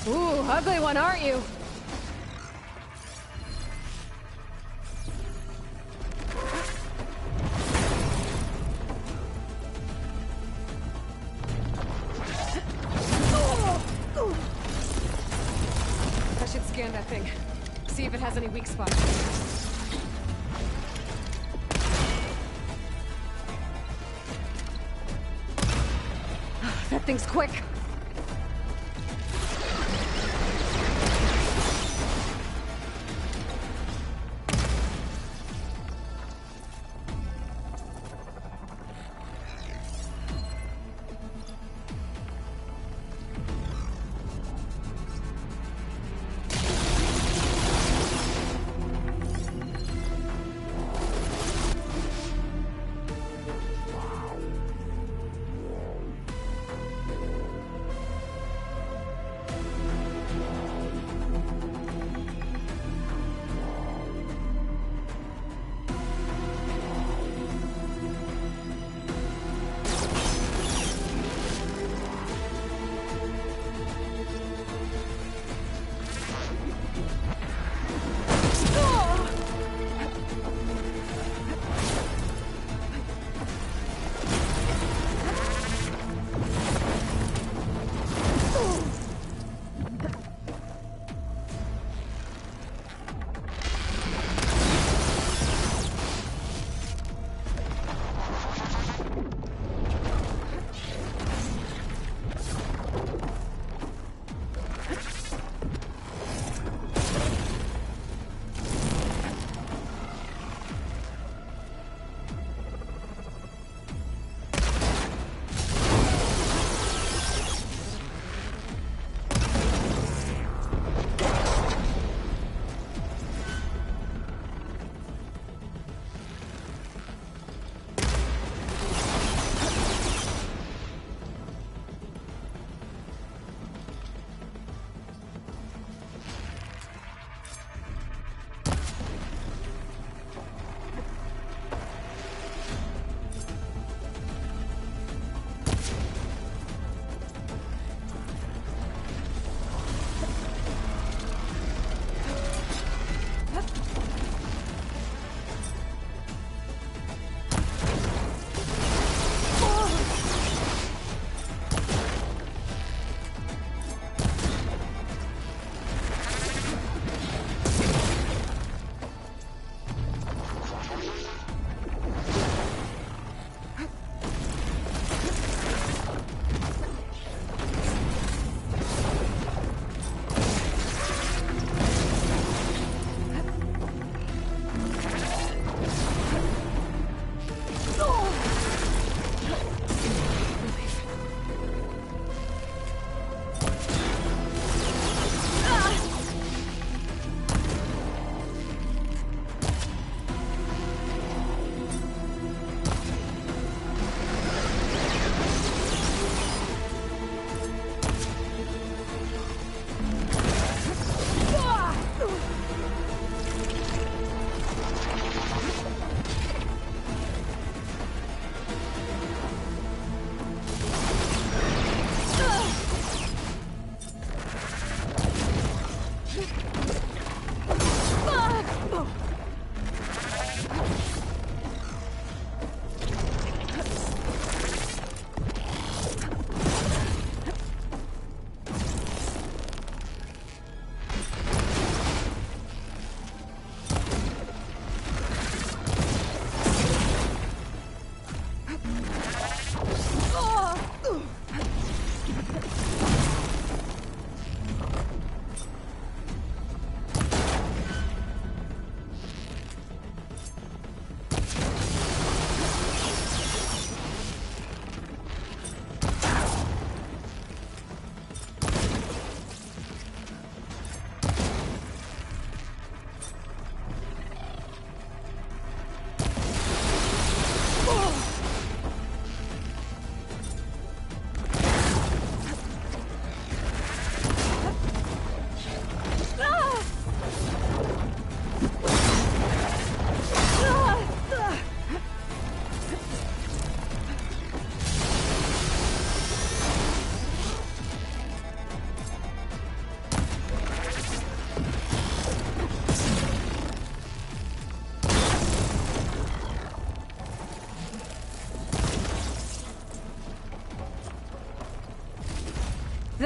Ooh, ugly one, aren't you? I should scan that thing. See if it has any weak spots. That thing's quick.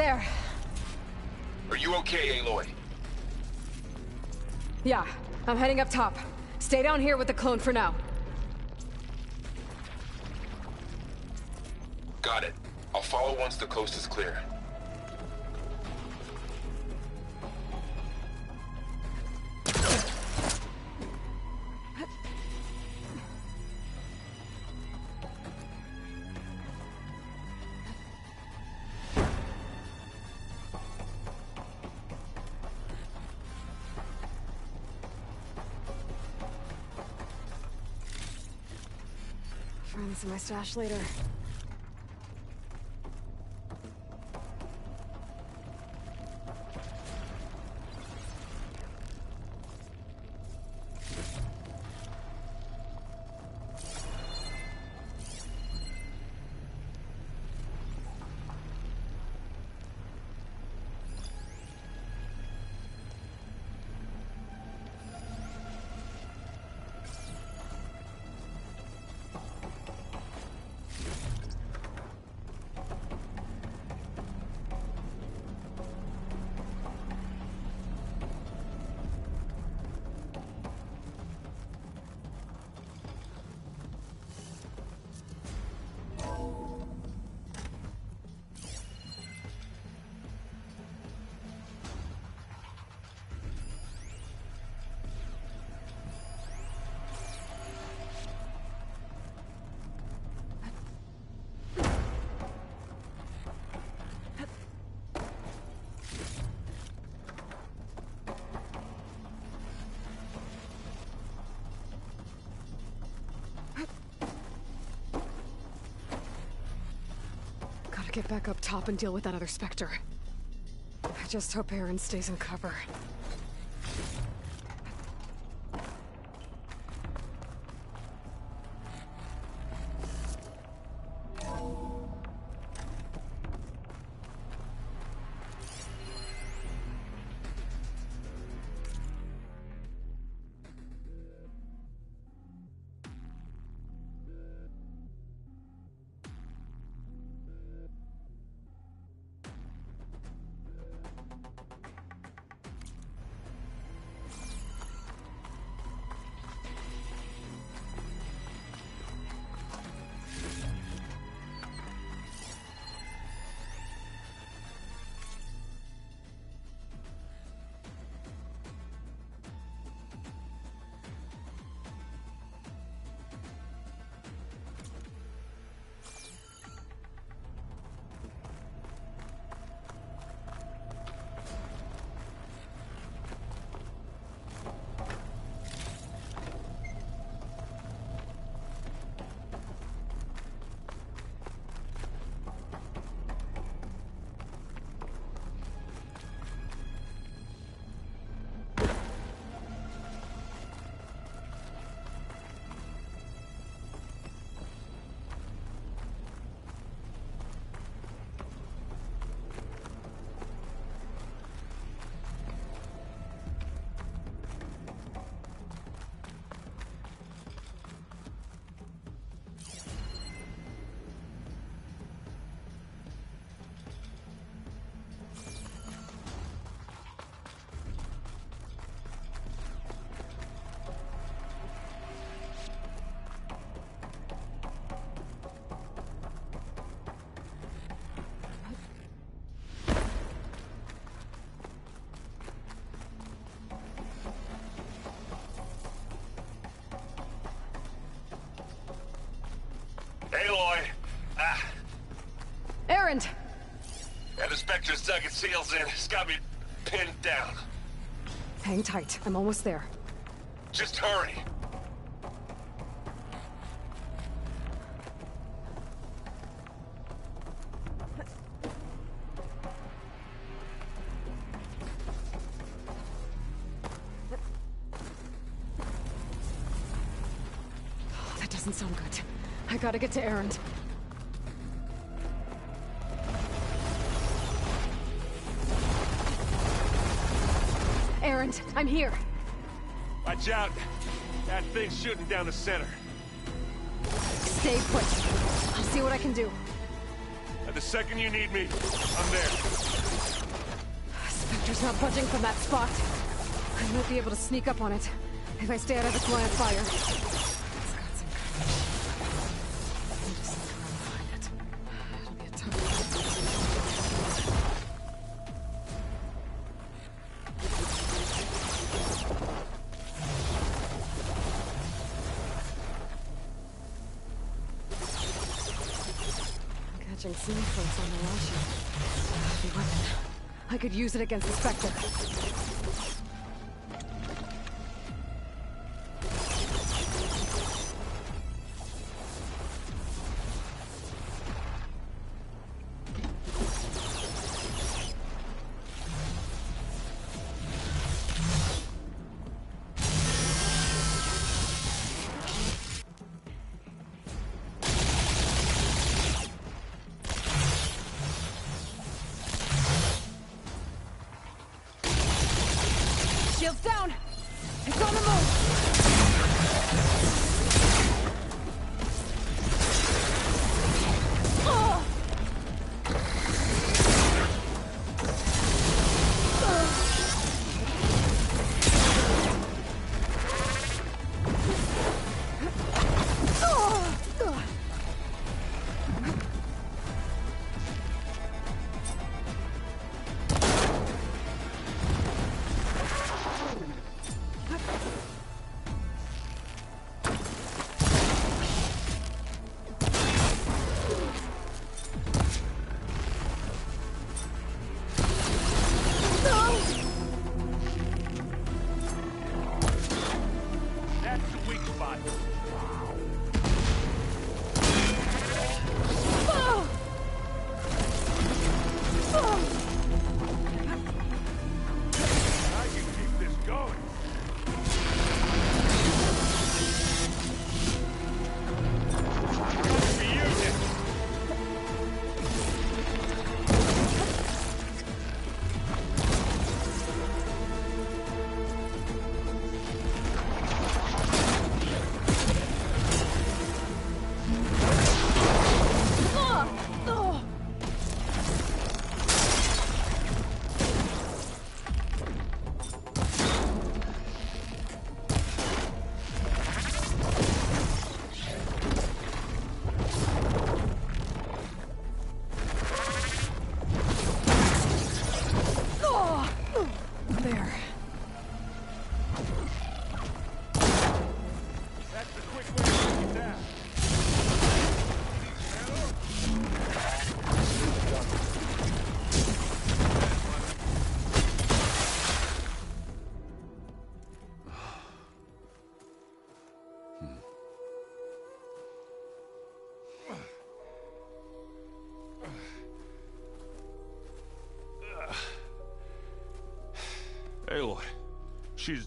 There. Are you okay, Aloy? Yeah, I'm heading up top. Stay down here with the clone for now. Got it. I'll follow once the coast is clear. Find this in my stash later. Get back up top and deal with that other Spectre. I just hope Aaron stays in cover. Aloy! Aaron! Yeah, the Spectre's dug its heels in. It's got me pinned down. Hang tight. I'm almost there. Just hurry. That doesn't sound good. I gotta get to Aaron. Aaron, I'm here. Watch out. That thing's shooting down the center. Stay put. I'll see what I can do. The second you need me, I'm there. Spectre's not budging from that spot. I might be able to sneak up on it if I stay out of its line of fire. It's got some courage. I'll just sneak around behind it. It'll be a tough I'm catching snowflakes on the wall sheet. Heavy weapon. I could use it against the Spectre. Shields down! It's on the Aloy, she's...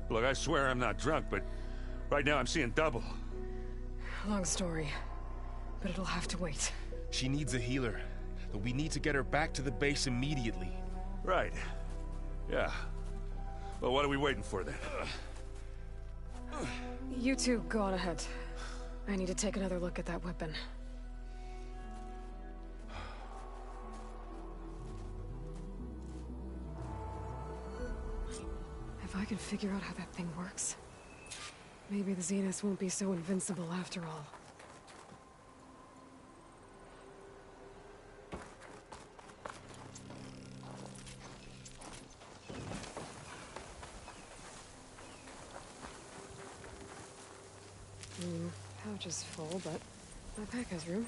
Look, I swear I'm not drunk, but right now I'm seeing double. Long story, but it'll have to wait. She needs a healer, but we need to get her back to the base immediately. Right. Yeah. Well, what are we waiting for then? You two go on ahead. I need to take another look at that weapon. If I can figure out how that thing works, maybe the Zeniths won't be so invincible after all. Pouch is full, but my pack has room.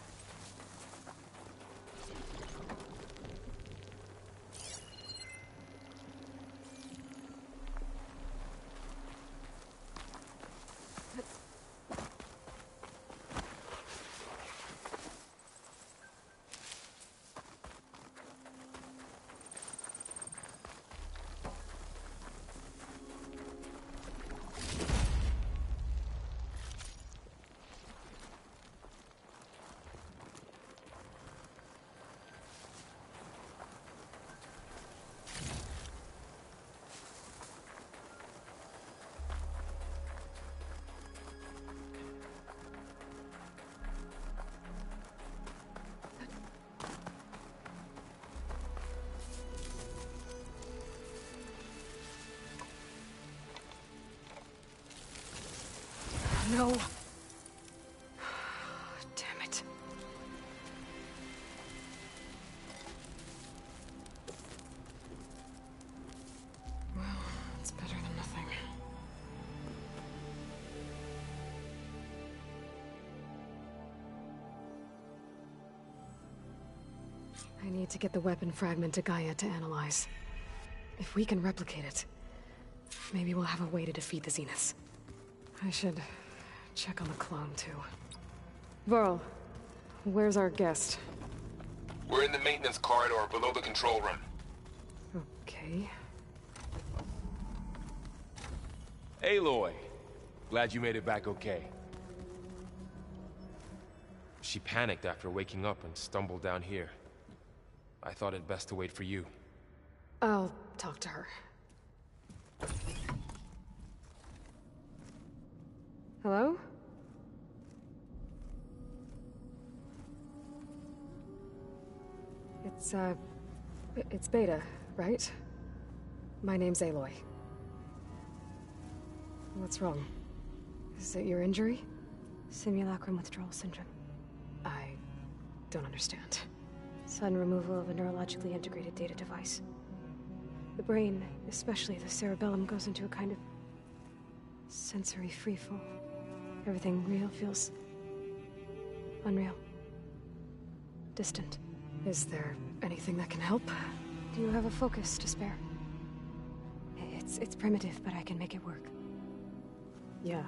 No. Damn it. Well, it's better than nothing. I need to get the weapon fragment to Gaia to analyze. If we can replicate it, maybe we'll have a way to defeat the Zeniths. I should check on the clone, too. Varl, where's our guest? We're in the maintenance corridor below the control room. Okay. Aloy! Glad you made it back okay. She panicked after waking up and stumbled down here. I thought it best to wait for you. I'll talk to her. Hello? It's Beta, right? My name's Aloy. What's wrong? Is it your injury? Simulacrum withdrawal syndrome. I don't understand. Sudden removal of a neurologically integrated data device. The brain, especially the cerebellum, goes into a kind of sensory freefall. Everything real feels unreal. Distant. Is there anything that can help? Do you have a focus to spare? It's primitive, but I can make it work. Yeah.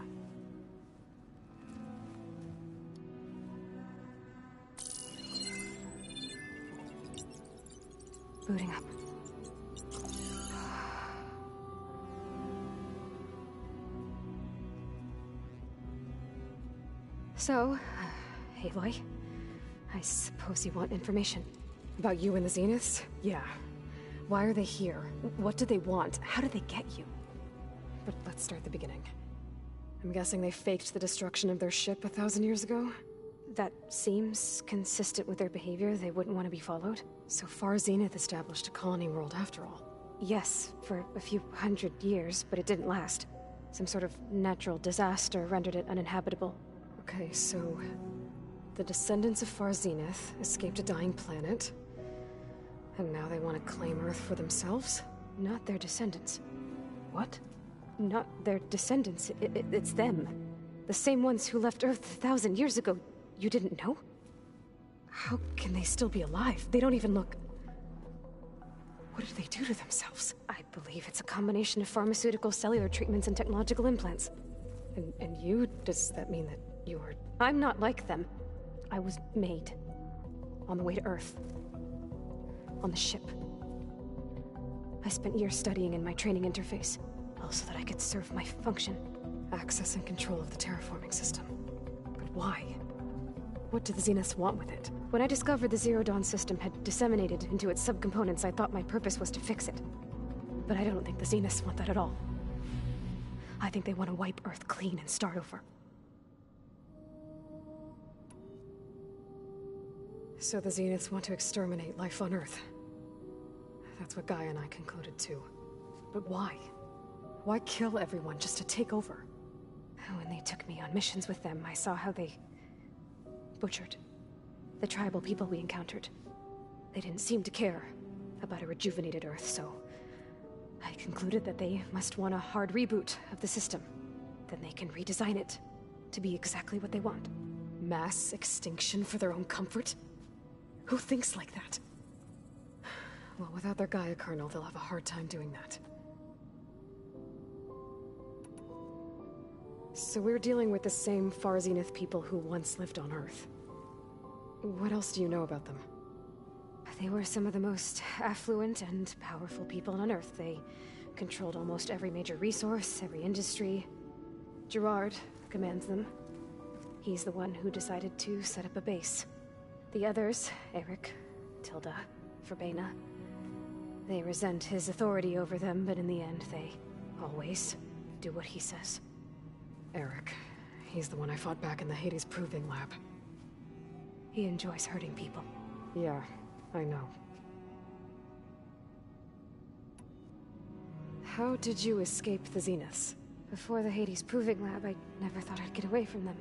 Booting up. So, Aloy, I suppose you want information. About you and the Zeniths? Yeah. Why are they here? What do they want? How did they get you? But let's start at the beginning. I'm guessing they faked the destruction of their ship 1,000 years ago? That seems consistent with their behavior. They wouldn't want to be followed. So far, Zenith established a colony world after all. Yes, for a few hundred years, but it didn't last. Some sort of natural disaster rendered it uninhabitable. Okay, so the descendants of Far Zenith escaped a dying planet, and now they want to claim Earth for themselves? Not their descendants. What? Not their descendants. It's them. The same ones who left Earth 1,000 years ago. You didn't know? How can they still be alive? They don't even look... What did they do to themselves? I believe it's a combination of pharmaceutical, cellular treatments, and technological implants. And you? Does that mean that you are... I'm not like them. I was made. On the way to Earth. On the ship. I spent years studying in my training interface, all so that I could serve my function. Access and control of the terraforming system. But why? What do the Zeniths want with it? When I discovered the Zero Dawn system had disseminated into its subcomponents, I thought my purpose was to fix it. But I don't think the Zeniths want that at all. I think they want to wipe Earth clean and start over. So the Zeniths want to exterminate life on Earth. That's what Gaia and I concluded too. But why? Why kill everyone just to take over? When they took me on missions with them, I saw how they butchered the tribal people we encountered. They didn't seem to care about a rejuvenated Earth, so I concluded that they must want a hard reboot of the system. Then they can redesign it to be exactly what they want. Mass extinction for their own comfort? Who thinks like that? Well, without their Gaia kernel, they'll have a hard time doing that. So we're dealing with the same Far Zenith people who once lived on Earth. What else do you know about them? They were some of the most affluent and powerful people on Earth. They controlled almost every major resource, every industry. Gerard commands them. He's the one who decided to set up a base. The others, Eric, Tilda, Verbena, they resent his authority over them, but in the end, they always do what he says. Eric. He's the one I fought back in the Hades Proving Lab. He enjoys hurting people. Yeah, I know. How did you escape the Zeniths? Before the Hades Proving Lab, I never thought I'd get away from them.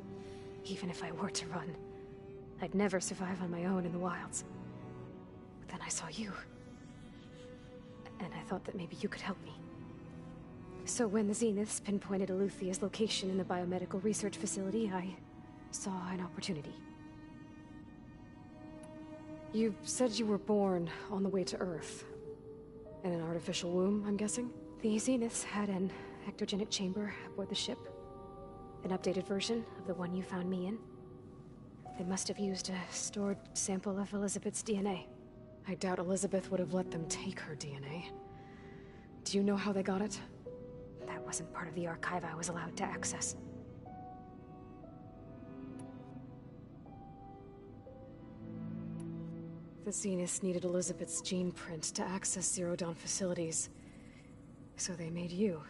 Even if I were to run. I'd never survive on my own in the wilds. But then I saw you. And I thought that maybe you could help me. So when the Zeniths pinpointed Eluthia's location in the biomedical research facility, I saw an opportunity. You said you were born on the way to Earth. In an artificial womb, I'm guessing? The Zeniths had an ectogenic chamber aboard the ship. An updated version of the one you found me in. They must have used a stored sample of Elizabeth's DNA. I doubt Elizabeth would have let them take her DNA. Do you know how they got it? That wasn't part of the archive I was allowed to access. The Zeniths needed Elizabeth's gene print to access Zero Dawn facilities. So they made you.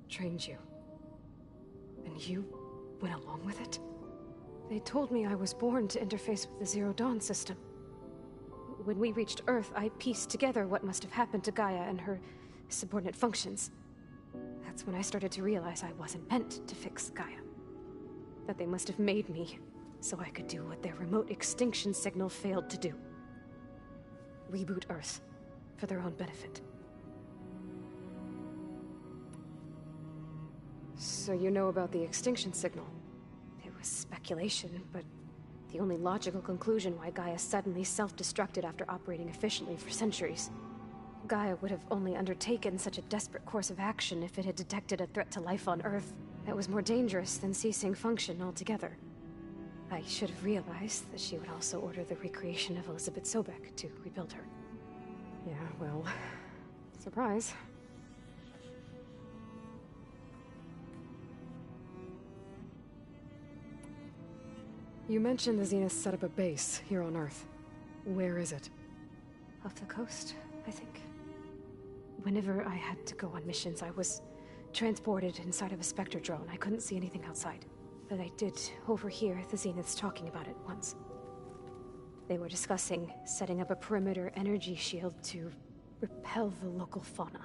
Trained you. And you went along with it? They told me I was born to interface with the Zero Dawn system. When we reached Earth, I pieced together what must have happened to Gaia and her subordinate functions. That's when I started to realize I wasn't meant to fix Gaia. That they must have made me so I could do what their remote extinction signal failed to do. Reboot Earth for their own benefit. So you know about the extinction signal? It was speculation, but the only logical conclusion why Gaia suddenly self-destructed after operating efficiently for centuries. Gaia would have only undertaken such a desperate course of action if it had detected a threat to life on Earth that was more dangerous than ceasing function altogether. I should have realized that she would also order the recreation of Elizabeth Sobek to rebuild her. Yeah, well, surprise. You mentioned the Zeniths set up a base here on Earth. Where is it? Off the coast, I think. Whenever I had to go on missions, I was transported inside of a Spectre drone. I couldn't see anything outside. But I did overhear the Zeniths talking about it once. They were discussing setting up a perimeter energy shield to repel the local fauna.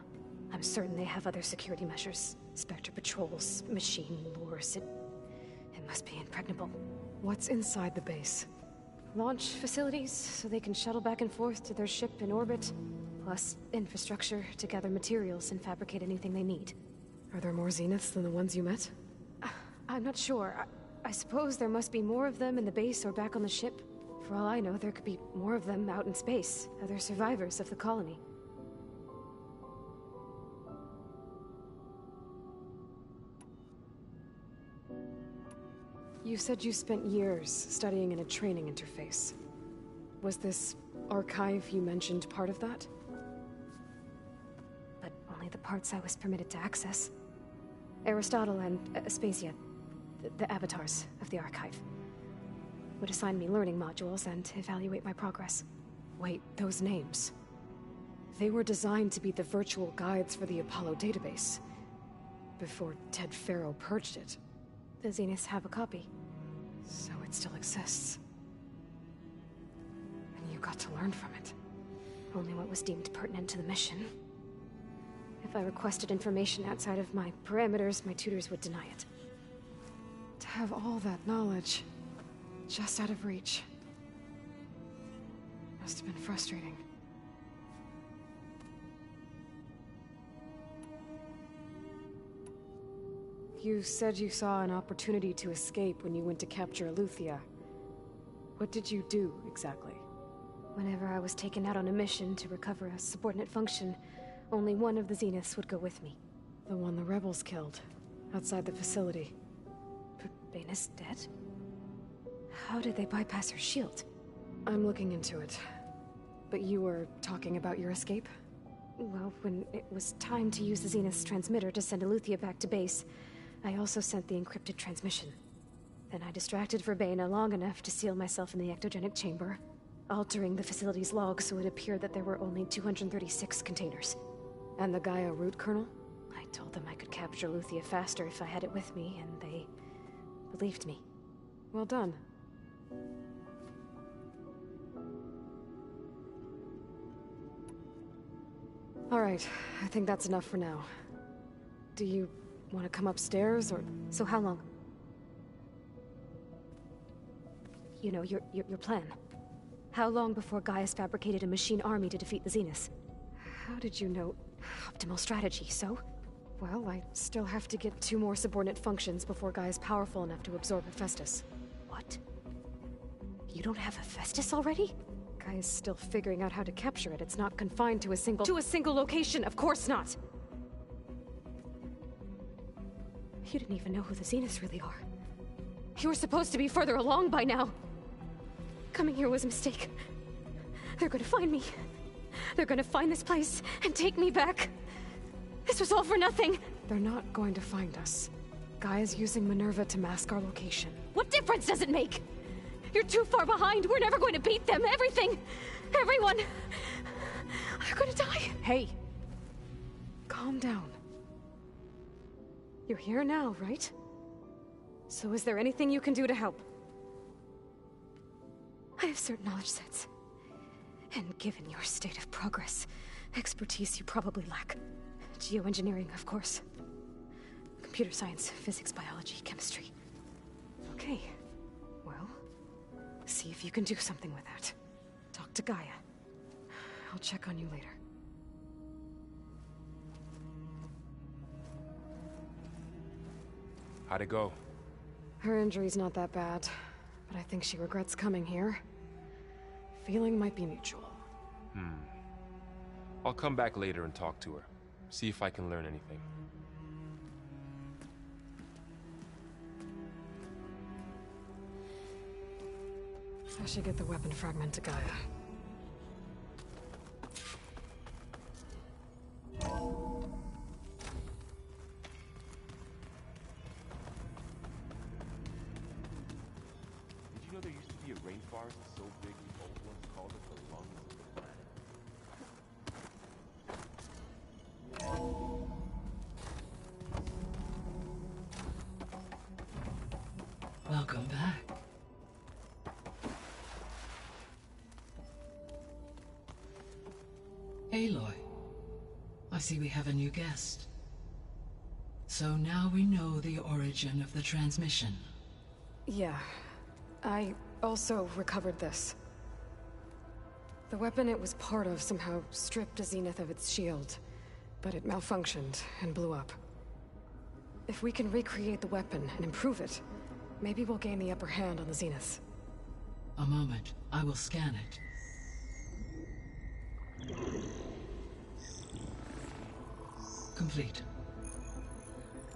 I'm certain they have other security measures. Spectre patrols, machine wars. It must be impregnable. What's inside the base? Launch facilities, so they can shuttle back and forth to their ship in orbit. Plus, infrastructure to gather materials and fabricate anything they need. Are there more Zeniths than the ones you met? I'm not sure. I suppose there must be more of them in the base or back on the ship. For all I know, there could be more of them out in space, other survivors of the colony. You said you spent years studying in a training interface. Was this archive you mentioned part of that? But only the parts I was permitted to access. Aristotle and Aspasia, the avatars of the archive, would assign me learning modules and evaluate my progress. Wait, those names. They were designed to be the virtual guides for the Apollo database. Before Ted Faro purged it. The Zeniths have a copy. So it still exists. And you got to learn from it. Only what was deemed pertinent to the mission. If I requested information outside of my parameters, my tutors would deny it. To have all that knowledge, just out of reach. Must have been frustrating. You said you saw an opportunity to escape when you went to capture Eleuthia. What did you do, exactly? Whenever I was taken out on a mission to recover a subordinate function, only one of the Zeniths would go with me. The one the rebels killed, outside the facility. Baina's dead? How did they bypass her shield? I'm looking into it. But you were talking about your escape? Well, when it was time to use the Zenith's transmitter to send Eleuthia back to base, I also sent the encrypted transmission. Then I distracted Verbaina long enough to seal myself in the ectogenic chamber, altering the facility's log so it appeared that there were only 236 containers. And the Gaia root kernel? I told them I could capture Eleuthia faster if I had it with me, and they believed me. Well done. All right, I think that's enough for now. Do you Want to come upstairs, or... So how long? You know, your plan. How long before Gaius fabricated a machine army to defeat the Zeniths? How did you know? Optimal strategy, so? Well, I still have to get 2 more subordinate functions before Gaia's powerful enough to absorb Hephaestus. What? You don't have Hephaestus already? Gaia's still figuring out how to capture it. It's not confined to a single location, of course not! You didn't even know who the Zeniths really are. You were supposed to be further along by now. Coming here was a mistake. They're gonna find me. They're gonna find this place and take me back. This was all for nothing. They're not going to find us. Gaia's using Minerva to mask our location. What difference does it make? You're too far behind. We're never going to beat them. Everything. Everyone. They're gonna die. Hey. Calm down. You're here now, right? So is there anything you can do to help? I have certain knowledge sets. And given your state of progress, expertise you probably lack. Geoengineering, of course. Computer science, physics, biology, chemistry. Okay. Well, see if you can do something with that. Talk to Gaia. I'll check on you later. How'd it go? Her injury's not that bad, but I think she regrets coming here. Feeling might be mutual. I'll come back later and talk to her. See if I can learn anything. I should get the weapon fragment to Gaia. Did you know there used to be a rainforest so big the old ones called it the lungs of the planet? Welcome back. Aloy, I see we have a new guest. So now we know the origin of the transmission. Yeah. I also recovered this. The weapon it was part of somehow stripped a Zenith of its shield, but it malfunctioned and blew up. If we can recreate the weapon and improve it, maybe we'll gain the upper hand on the Zeniths. A moment, I will scan it. Complete.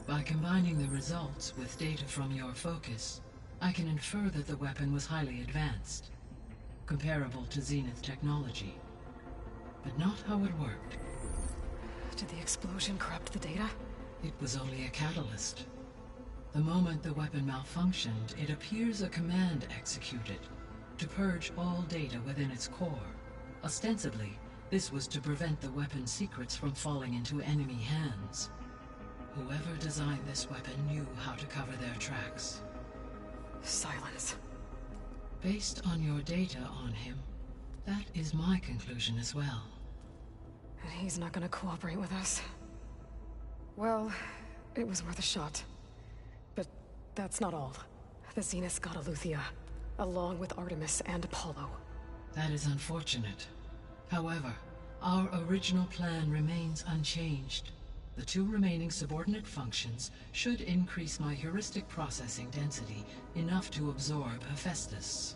By combining the results with data from your focus, I can infer that the weapon was highly advanced, comparable to Zenith technology, but not how it worked. Did the explosion corrupt the data? It was only a catalyst. The moment the weapon malfunctioned, it appears a command executed to purge all data within its core. Ostensibly, this was to prevent the weapon's secrets from falling into enemy hands. Whoever designed this weapon knew how to cover their tracks. Silence. Based on your data on him, that is my conclusion as well. And he's not gonna cooperate with us. Well, it was worth a shot. But that's not all. The Zeniths got Eleuthia, along with Artemis and Apollo. That is unfortunate. However, our original plan remains unchanged. The 2 remaining subordinate functions should increase my heuristic processing density enough to absorb Hephaestus.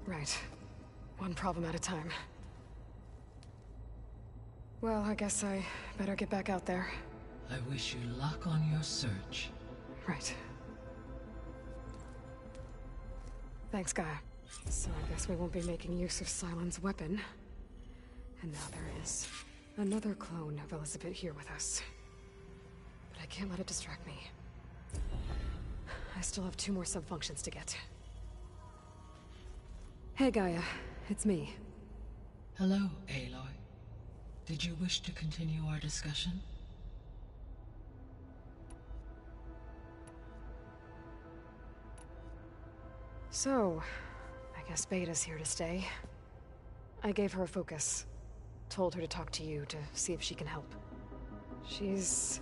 Right. One problem at a time. Well, I guess I better get back out there. I wish you luck on your search. Right. Thanks, Gaia. So I guess we won't be making use of Sylens' weapon. And now there is another clone of Elizabeth here with us. But I can't let it distract me. I still have 2 more sub-functions to get. Hey, Gaia. It's me. Hello, Aloy. Did you wish to continue our discussion? So, I guess Beta's here to stay. I gave her a focus. Told her to talk to you to see if she can help. She's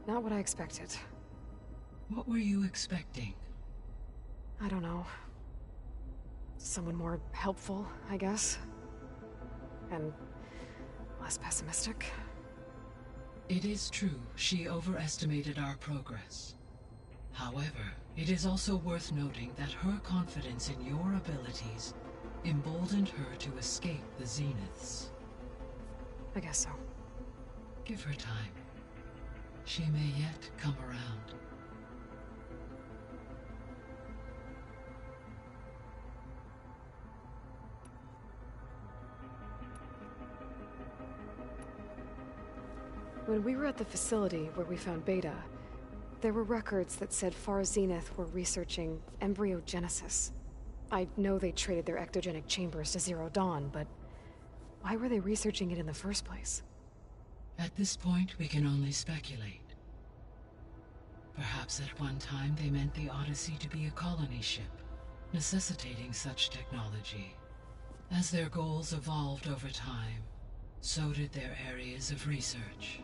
Not what I expected. What were you expecting? I don't know. Someone more helpful, I guess. And less pessimistic. It is true, she overestimated our progress. However, it is also worth noting that her confidence in your abilities emboldened her to escape the Zeniths. I guess so. Give her time. She may yet come around. When we were at the facility where we found Beta, there were records that said Far Zenith were researching embryogenesis. I know they traded their ectogenic chambers to Zero Dawn, but why were they researching it in the first place? At this point, we can only speculate. Perhaps at one time they meant the Odyssey to be a colony ship, necessitating such technology. As their goals evolved over time, so did their areas of research.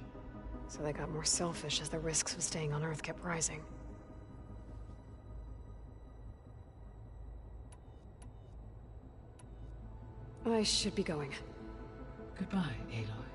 So they got more selfish as the risks of staying on Earth kept rising. I should be going. Goodbye, Aloy.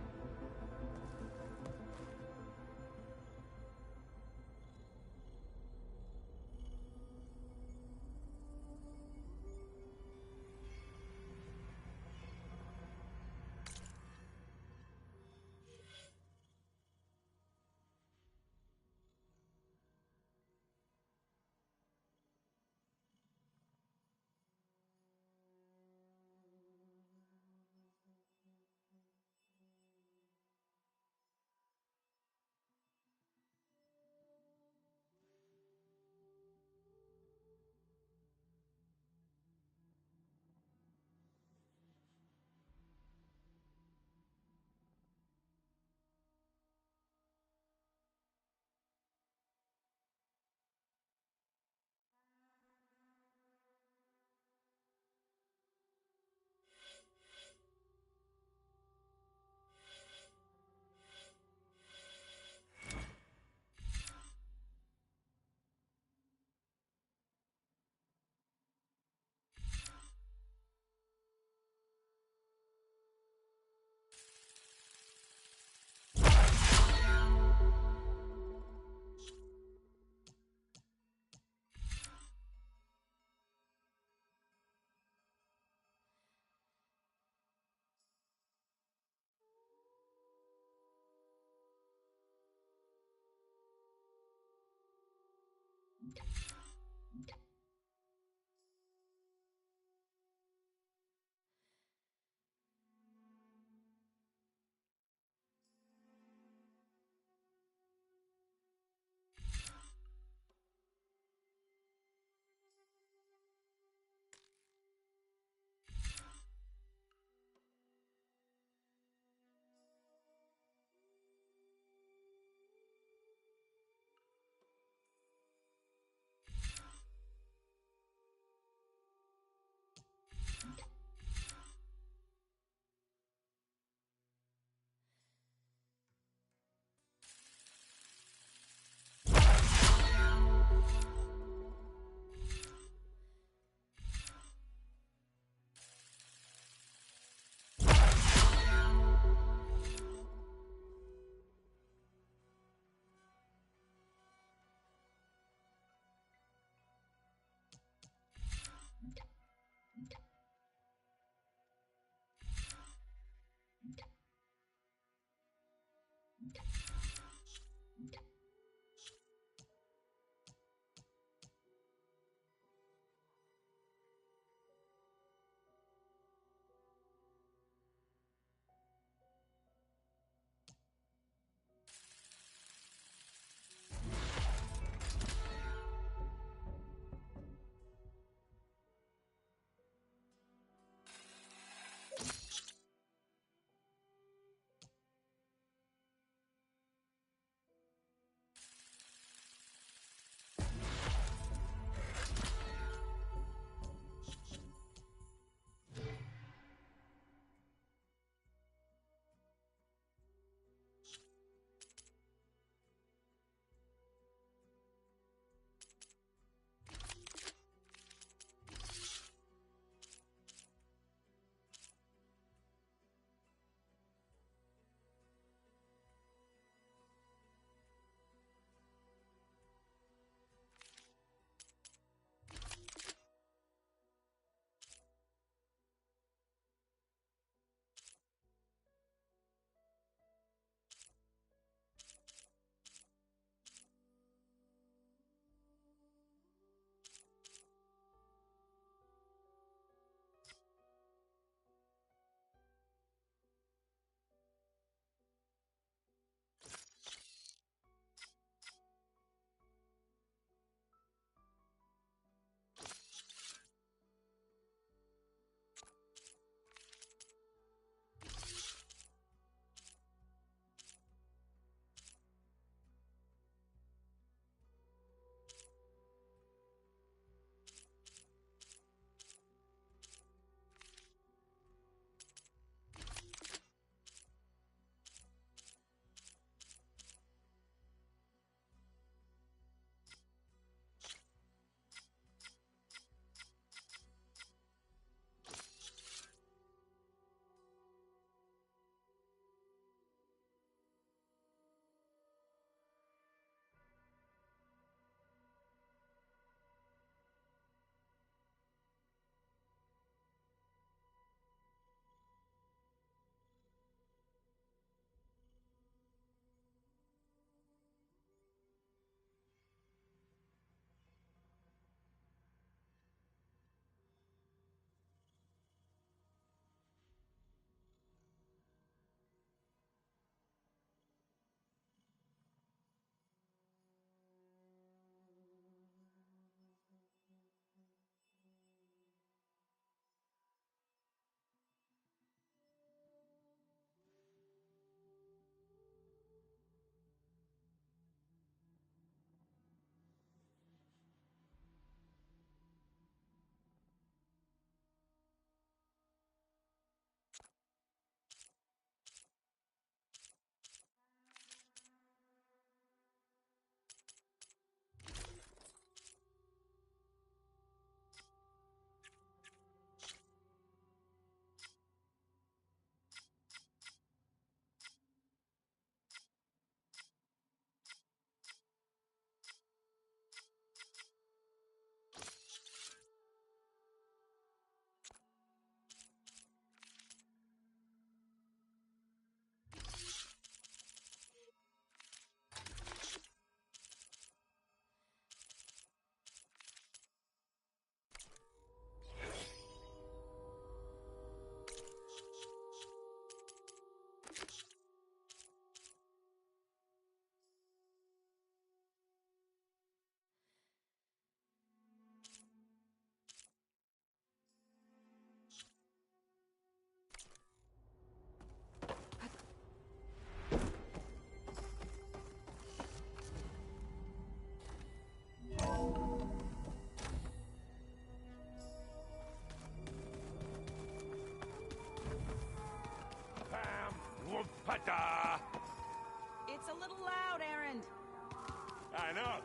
I know.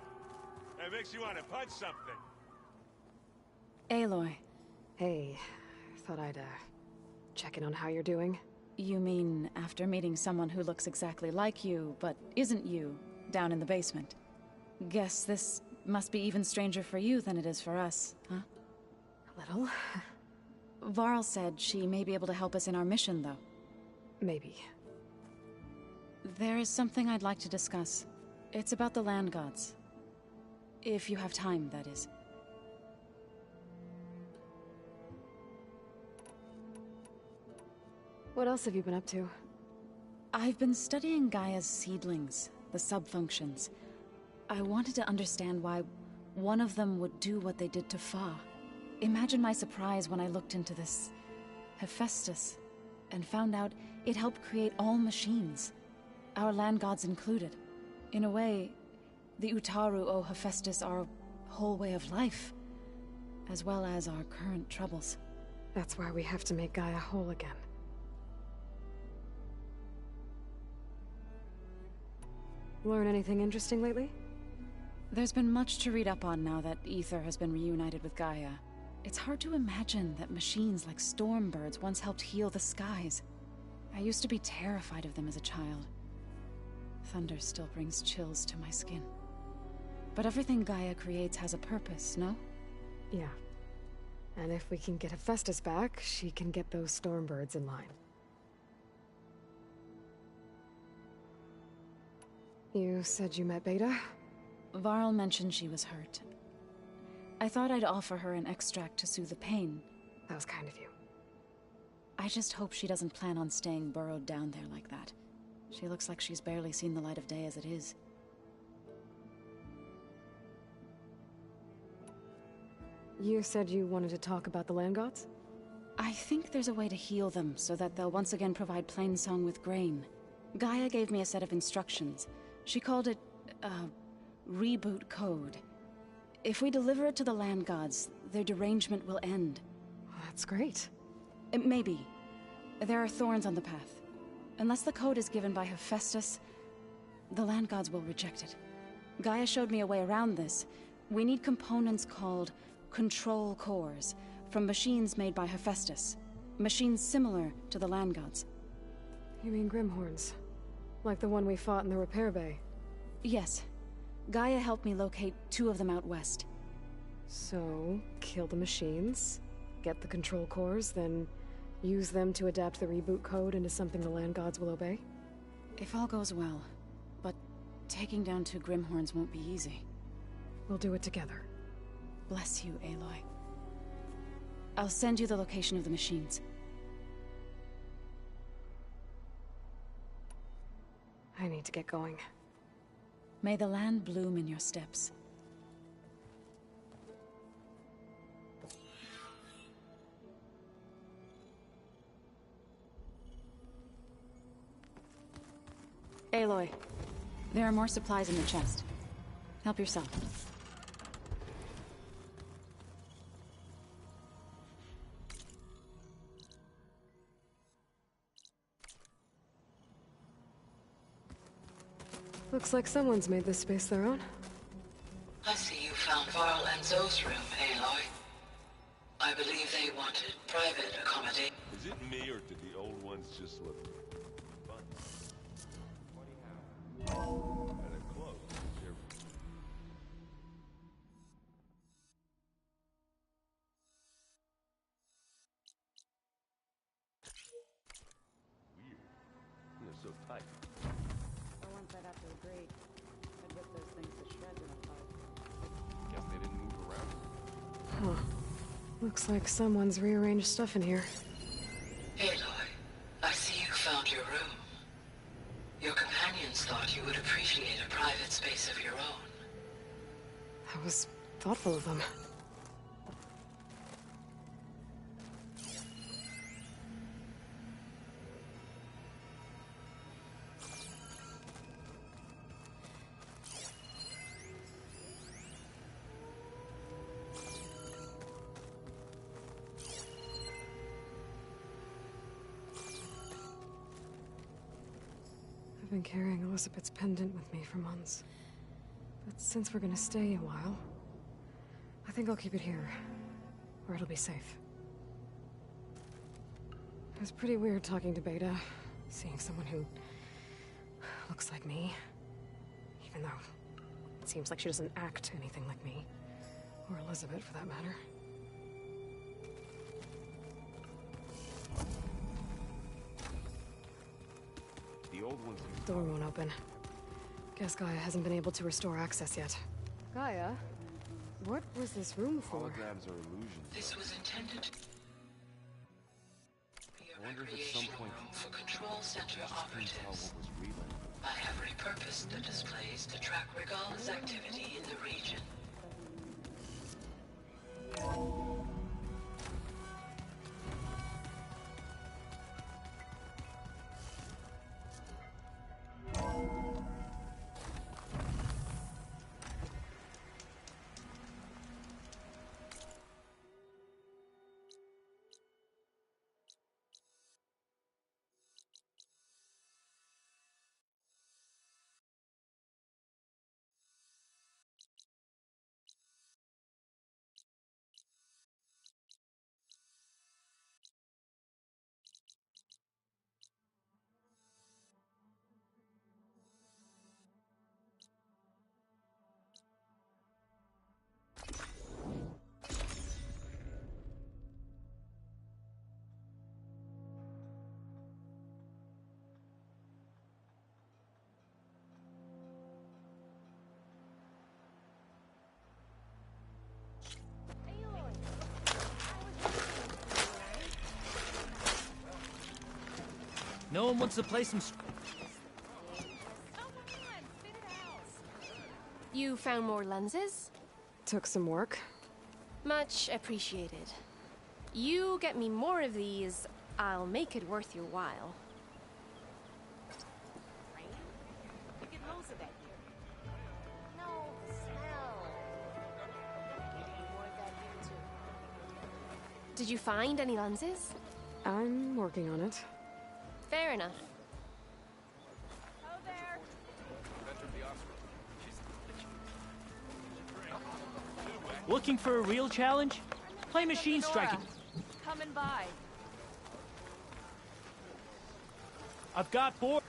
It makes you want to punch something. Aloy. Hey, thought I'd, check in on how you're doing. You mean after meeting someone who looks exactly like you, but isn't you, down in the basement? Guess this must be even stranger for you than it is for us, huh? A little. Varl said she may be able to help us in our mission, though. Maybe. There is something I'd like to discuss. It's about the land gods. If you have time, that is. What else have you been up to? I've been studying Gaia's seedlings, the subfunctions. I wanted to understand why one of them would do what they did to Fa. Imagine my surprise when I looked into this Hephaestus and found out it helped create all machines, our land gods included. In a way, the Utaru owe Hephaestus our whole way of life, as well as our current troubles. That's why we have to make Gaia whole again. Learn anything interesting lately? There's been much to read up on now that Ether has been reunited with Gaia. It's hard to imagine that machines like Stormbirds once helped heal the skies. I used to be terrified of them as a child. Thunder still brings chills to my skin. But everything Gaia creates has a purpose, no? Yeah. And if we can get Hephaestus back, she can get those Stormbirds in line. You said you met Beta? Varl mentioned she was hurt. I thought I'd offer her an extract to soothe the pain. That was kind of you. I just hope she doesn't plan on staying burrowed down there like that. She looks like she's barely seen the light of day as it is. You said you wanted to talk about the land gods? I think there's a way to heal them so that they'll once again provide Plainsong with grain. Gaia gave me a set of instructions. She called it, reboot code. If we deliver it to the land gods, their derangement will end. That's great. Maybe. There are thorns on the path. Unless the code is given by Hephaestus, the land gods will reject it. Gaia showed me a way around this. We need components called control cores from machines made by Hephaestus. Machines similar to the land gods. You mean Grimhorns? Like the one we fought in the repair bay? Yes. Gaia helped me locate 2 of them out west. So, kill the machines, get the control cores, then use them to adapt the reboot code into something the land gods will obey? If all goes well. But taking down 2 Grimhorns won't be easy. We'll do it together. Bless you, Aloy. I'll send you the location of the machines. I need to get going. May the land bloom in your steps. Aloy, there are more supplies in the chest. Help yourself. Looks like someone's made this space their own. I see you found Varl and Zoe's room, Aloy. I believe they wanted private accommodation. Is it me, or did the old ones just look fun? At a close, they're... Weird. They're so tight. I want that after the grade. I'd rip those things to shreds in a fight. Guess they didn't move around. Huh. Looks like someone's rearranged stuff in here. Aloy, I see you found your room. Your companions thought you would appreciate a private space of your own. That was thoughtful of them. I've been carrying Elizabeth's pendant with me for months. But since we're gonna stay a while, I think I'll keep it here, where it'll be safe. It was pretty weird talking to Beta, seeing someone who looks like me. Even though it seems like she doesn't act anything like me. Or Elizabeth, for that matter. The old ones... Door won't open. Guess Gaia hasn't been able to restore access yet. Gaia? What was this room for? Holograms are illusions. This was intended to be a recreational room for Control Center operatives. I have repurposed the displays to track Regal's activity in the region. No one wants to play some... You found more lenses? Took some work. Much appreciated. You get me more of these, I'll make it worth your while. You get loads of that here. No, the smell. More of that here too. Did you find any lenses? I'm working on it. Fair enough. Looking for a real challenge? Play machine striking. Coming by. I've got board.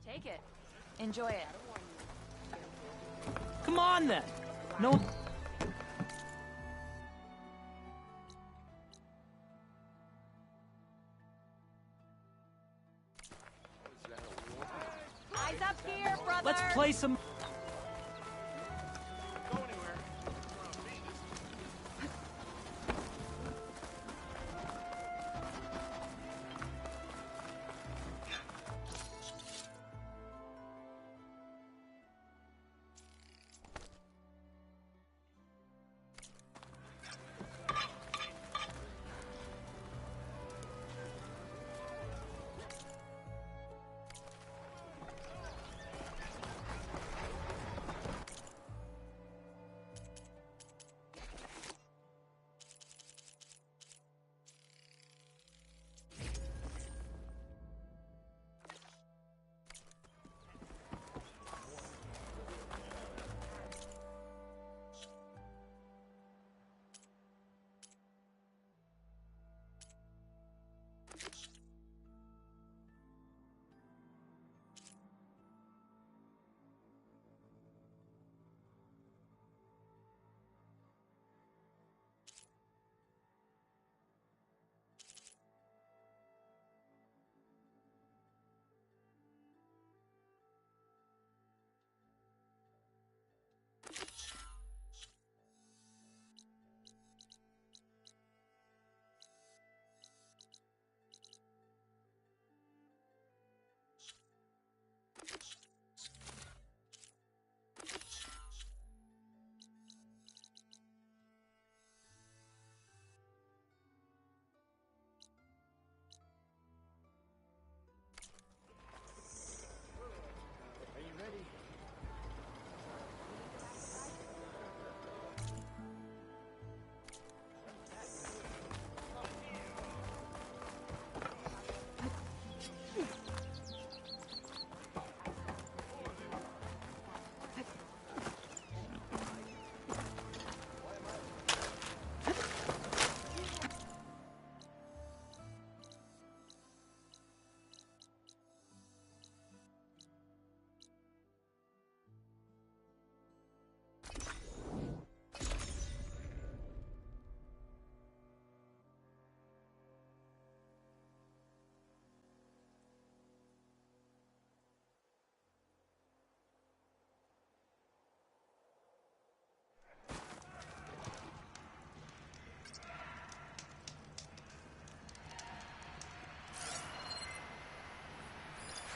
Take it. Enjoy it. Come on then. No. Eyes up here, brother. Let's play some.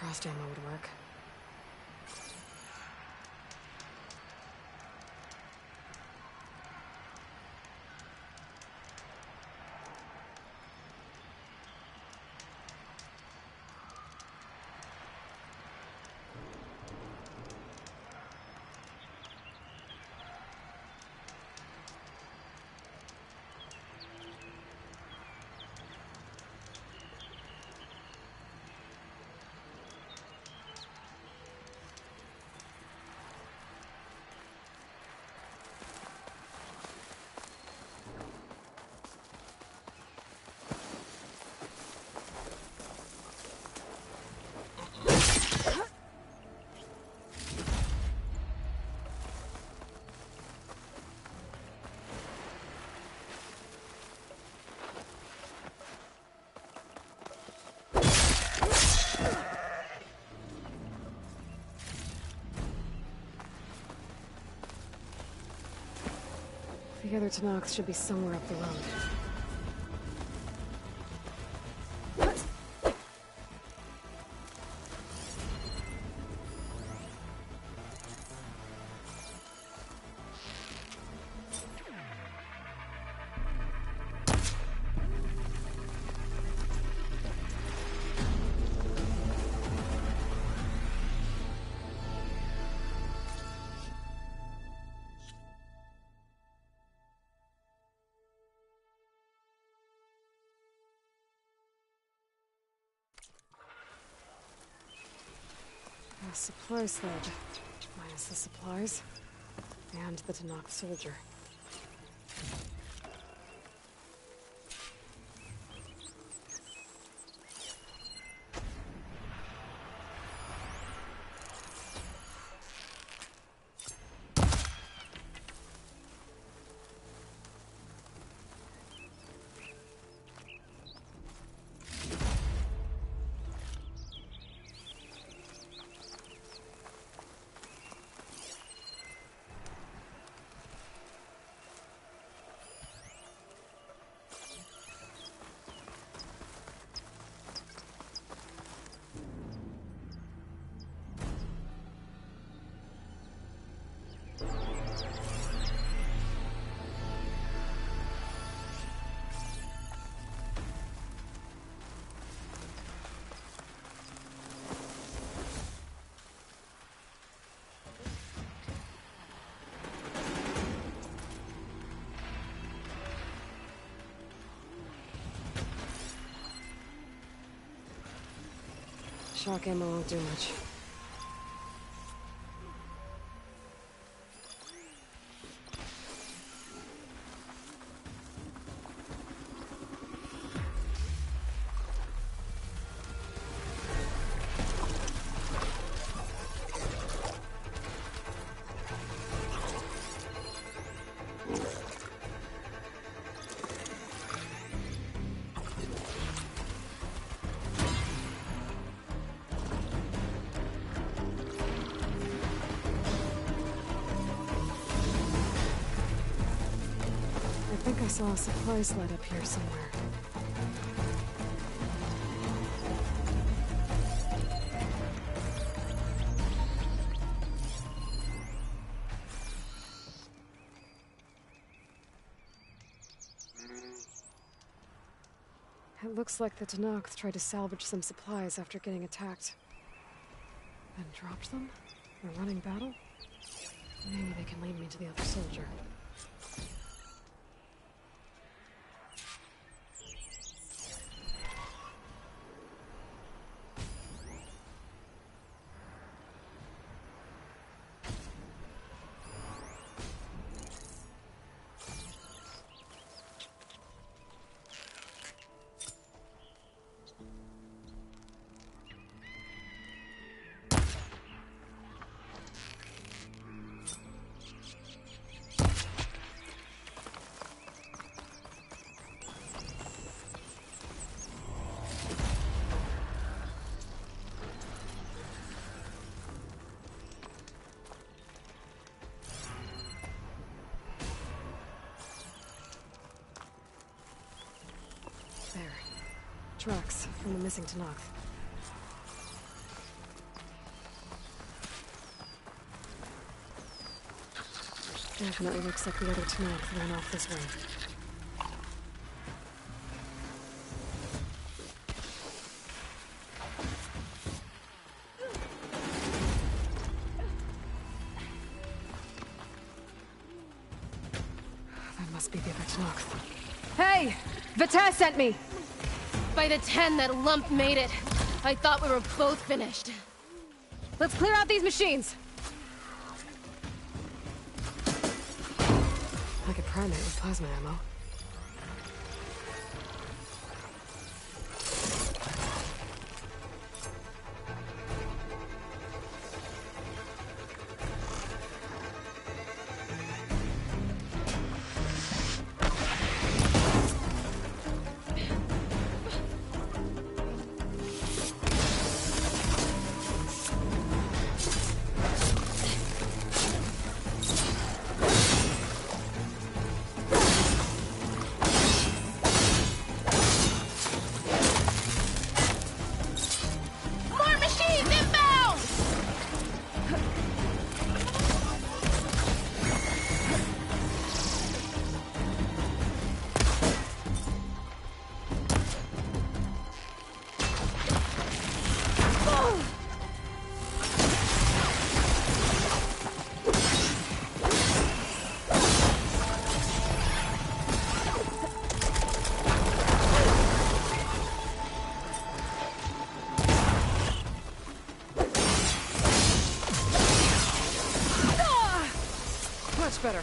frost ammo would work. The other Tanox should be somewhere up the road. A supply sledge. Minus the supplies. And the Tanox soldier. Shock ammo won't do much. I think I saw a supply sled up here somewhere. It looks like the Tanox tried to salvage some supplies after getting attacked. Then dropped them? In a running battle? Maybe they can lead me to the other soldier. There. Tracks from the missing Tanox. Definitely looks like the other Tanakh ran off this way. That must be the other Tanakh. Hey! Vita sent me! By the 10, that lump made it. I thought we were both finished. Let's clear out these machines! I could prime it with plasma ammo. Much better.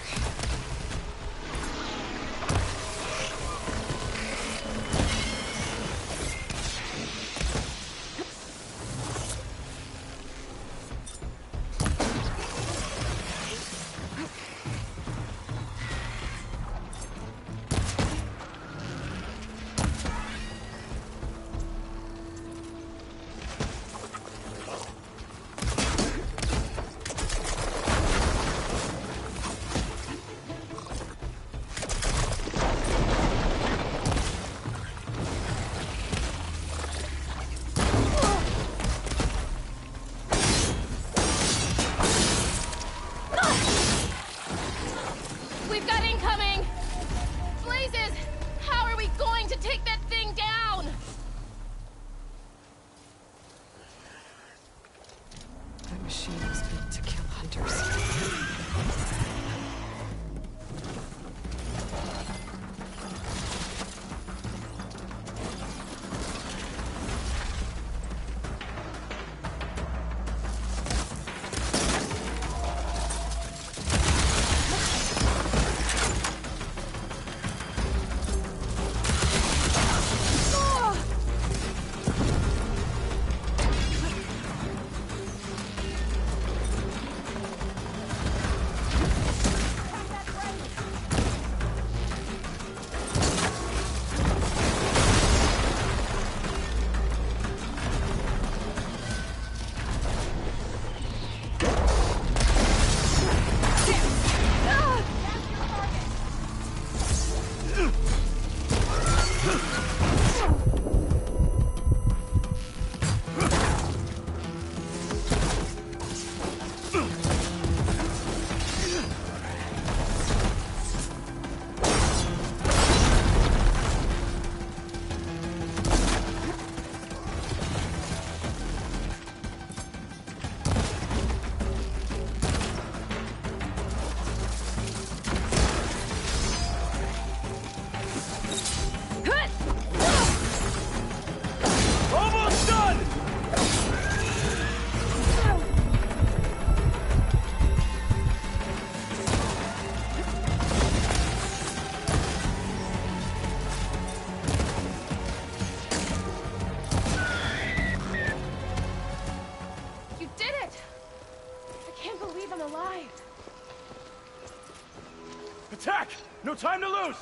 Attack! No time to lose!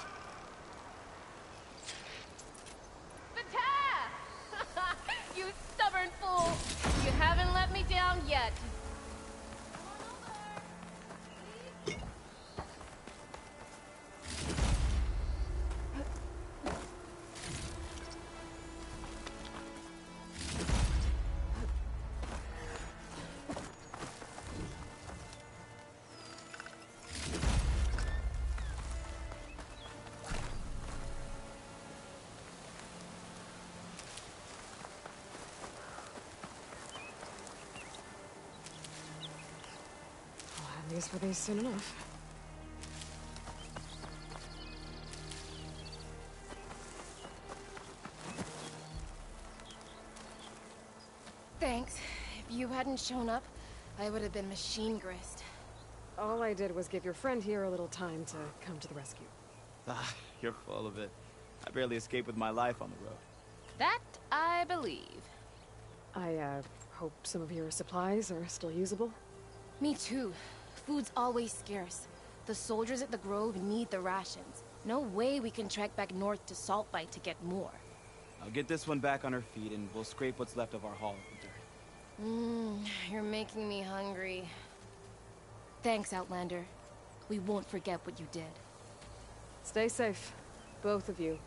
You stubborn fool! You haven't let me down yet. use for these soon enough. Thanks. If you hadn't shown up, I would have been machine grist. All I did was give your friend here a little time to come to the rescue. Ah, you're full of it. I barely escaped with my life on the road. That I believe. I, hope some of your supplies are still usable. Me too. Food's always scarce. The soldiers at the Grove need the rations. No way we can trek back north to Saltbite to get more. I'll get this one back on her feet and we'll scrape what's left of our haul of the dirt. You're making me hungry. Thanks, Outlander. We won't forget what you did. Stay safe, both of you.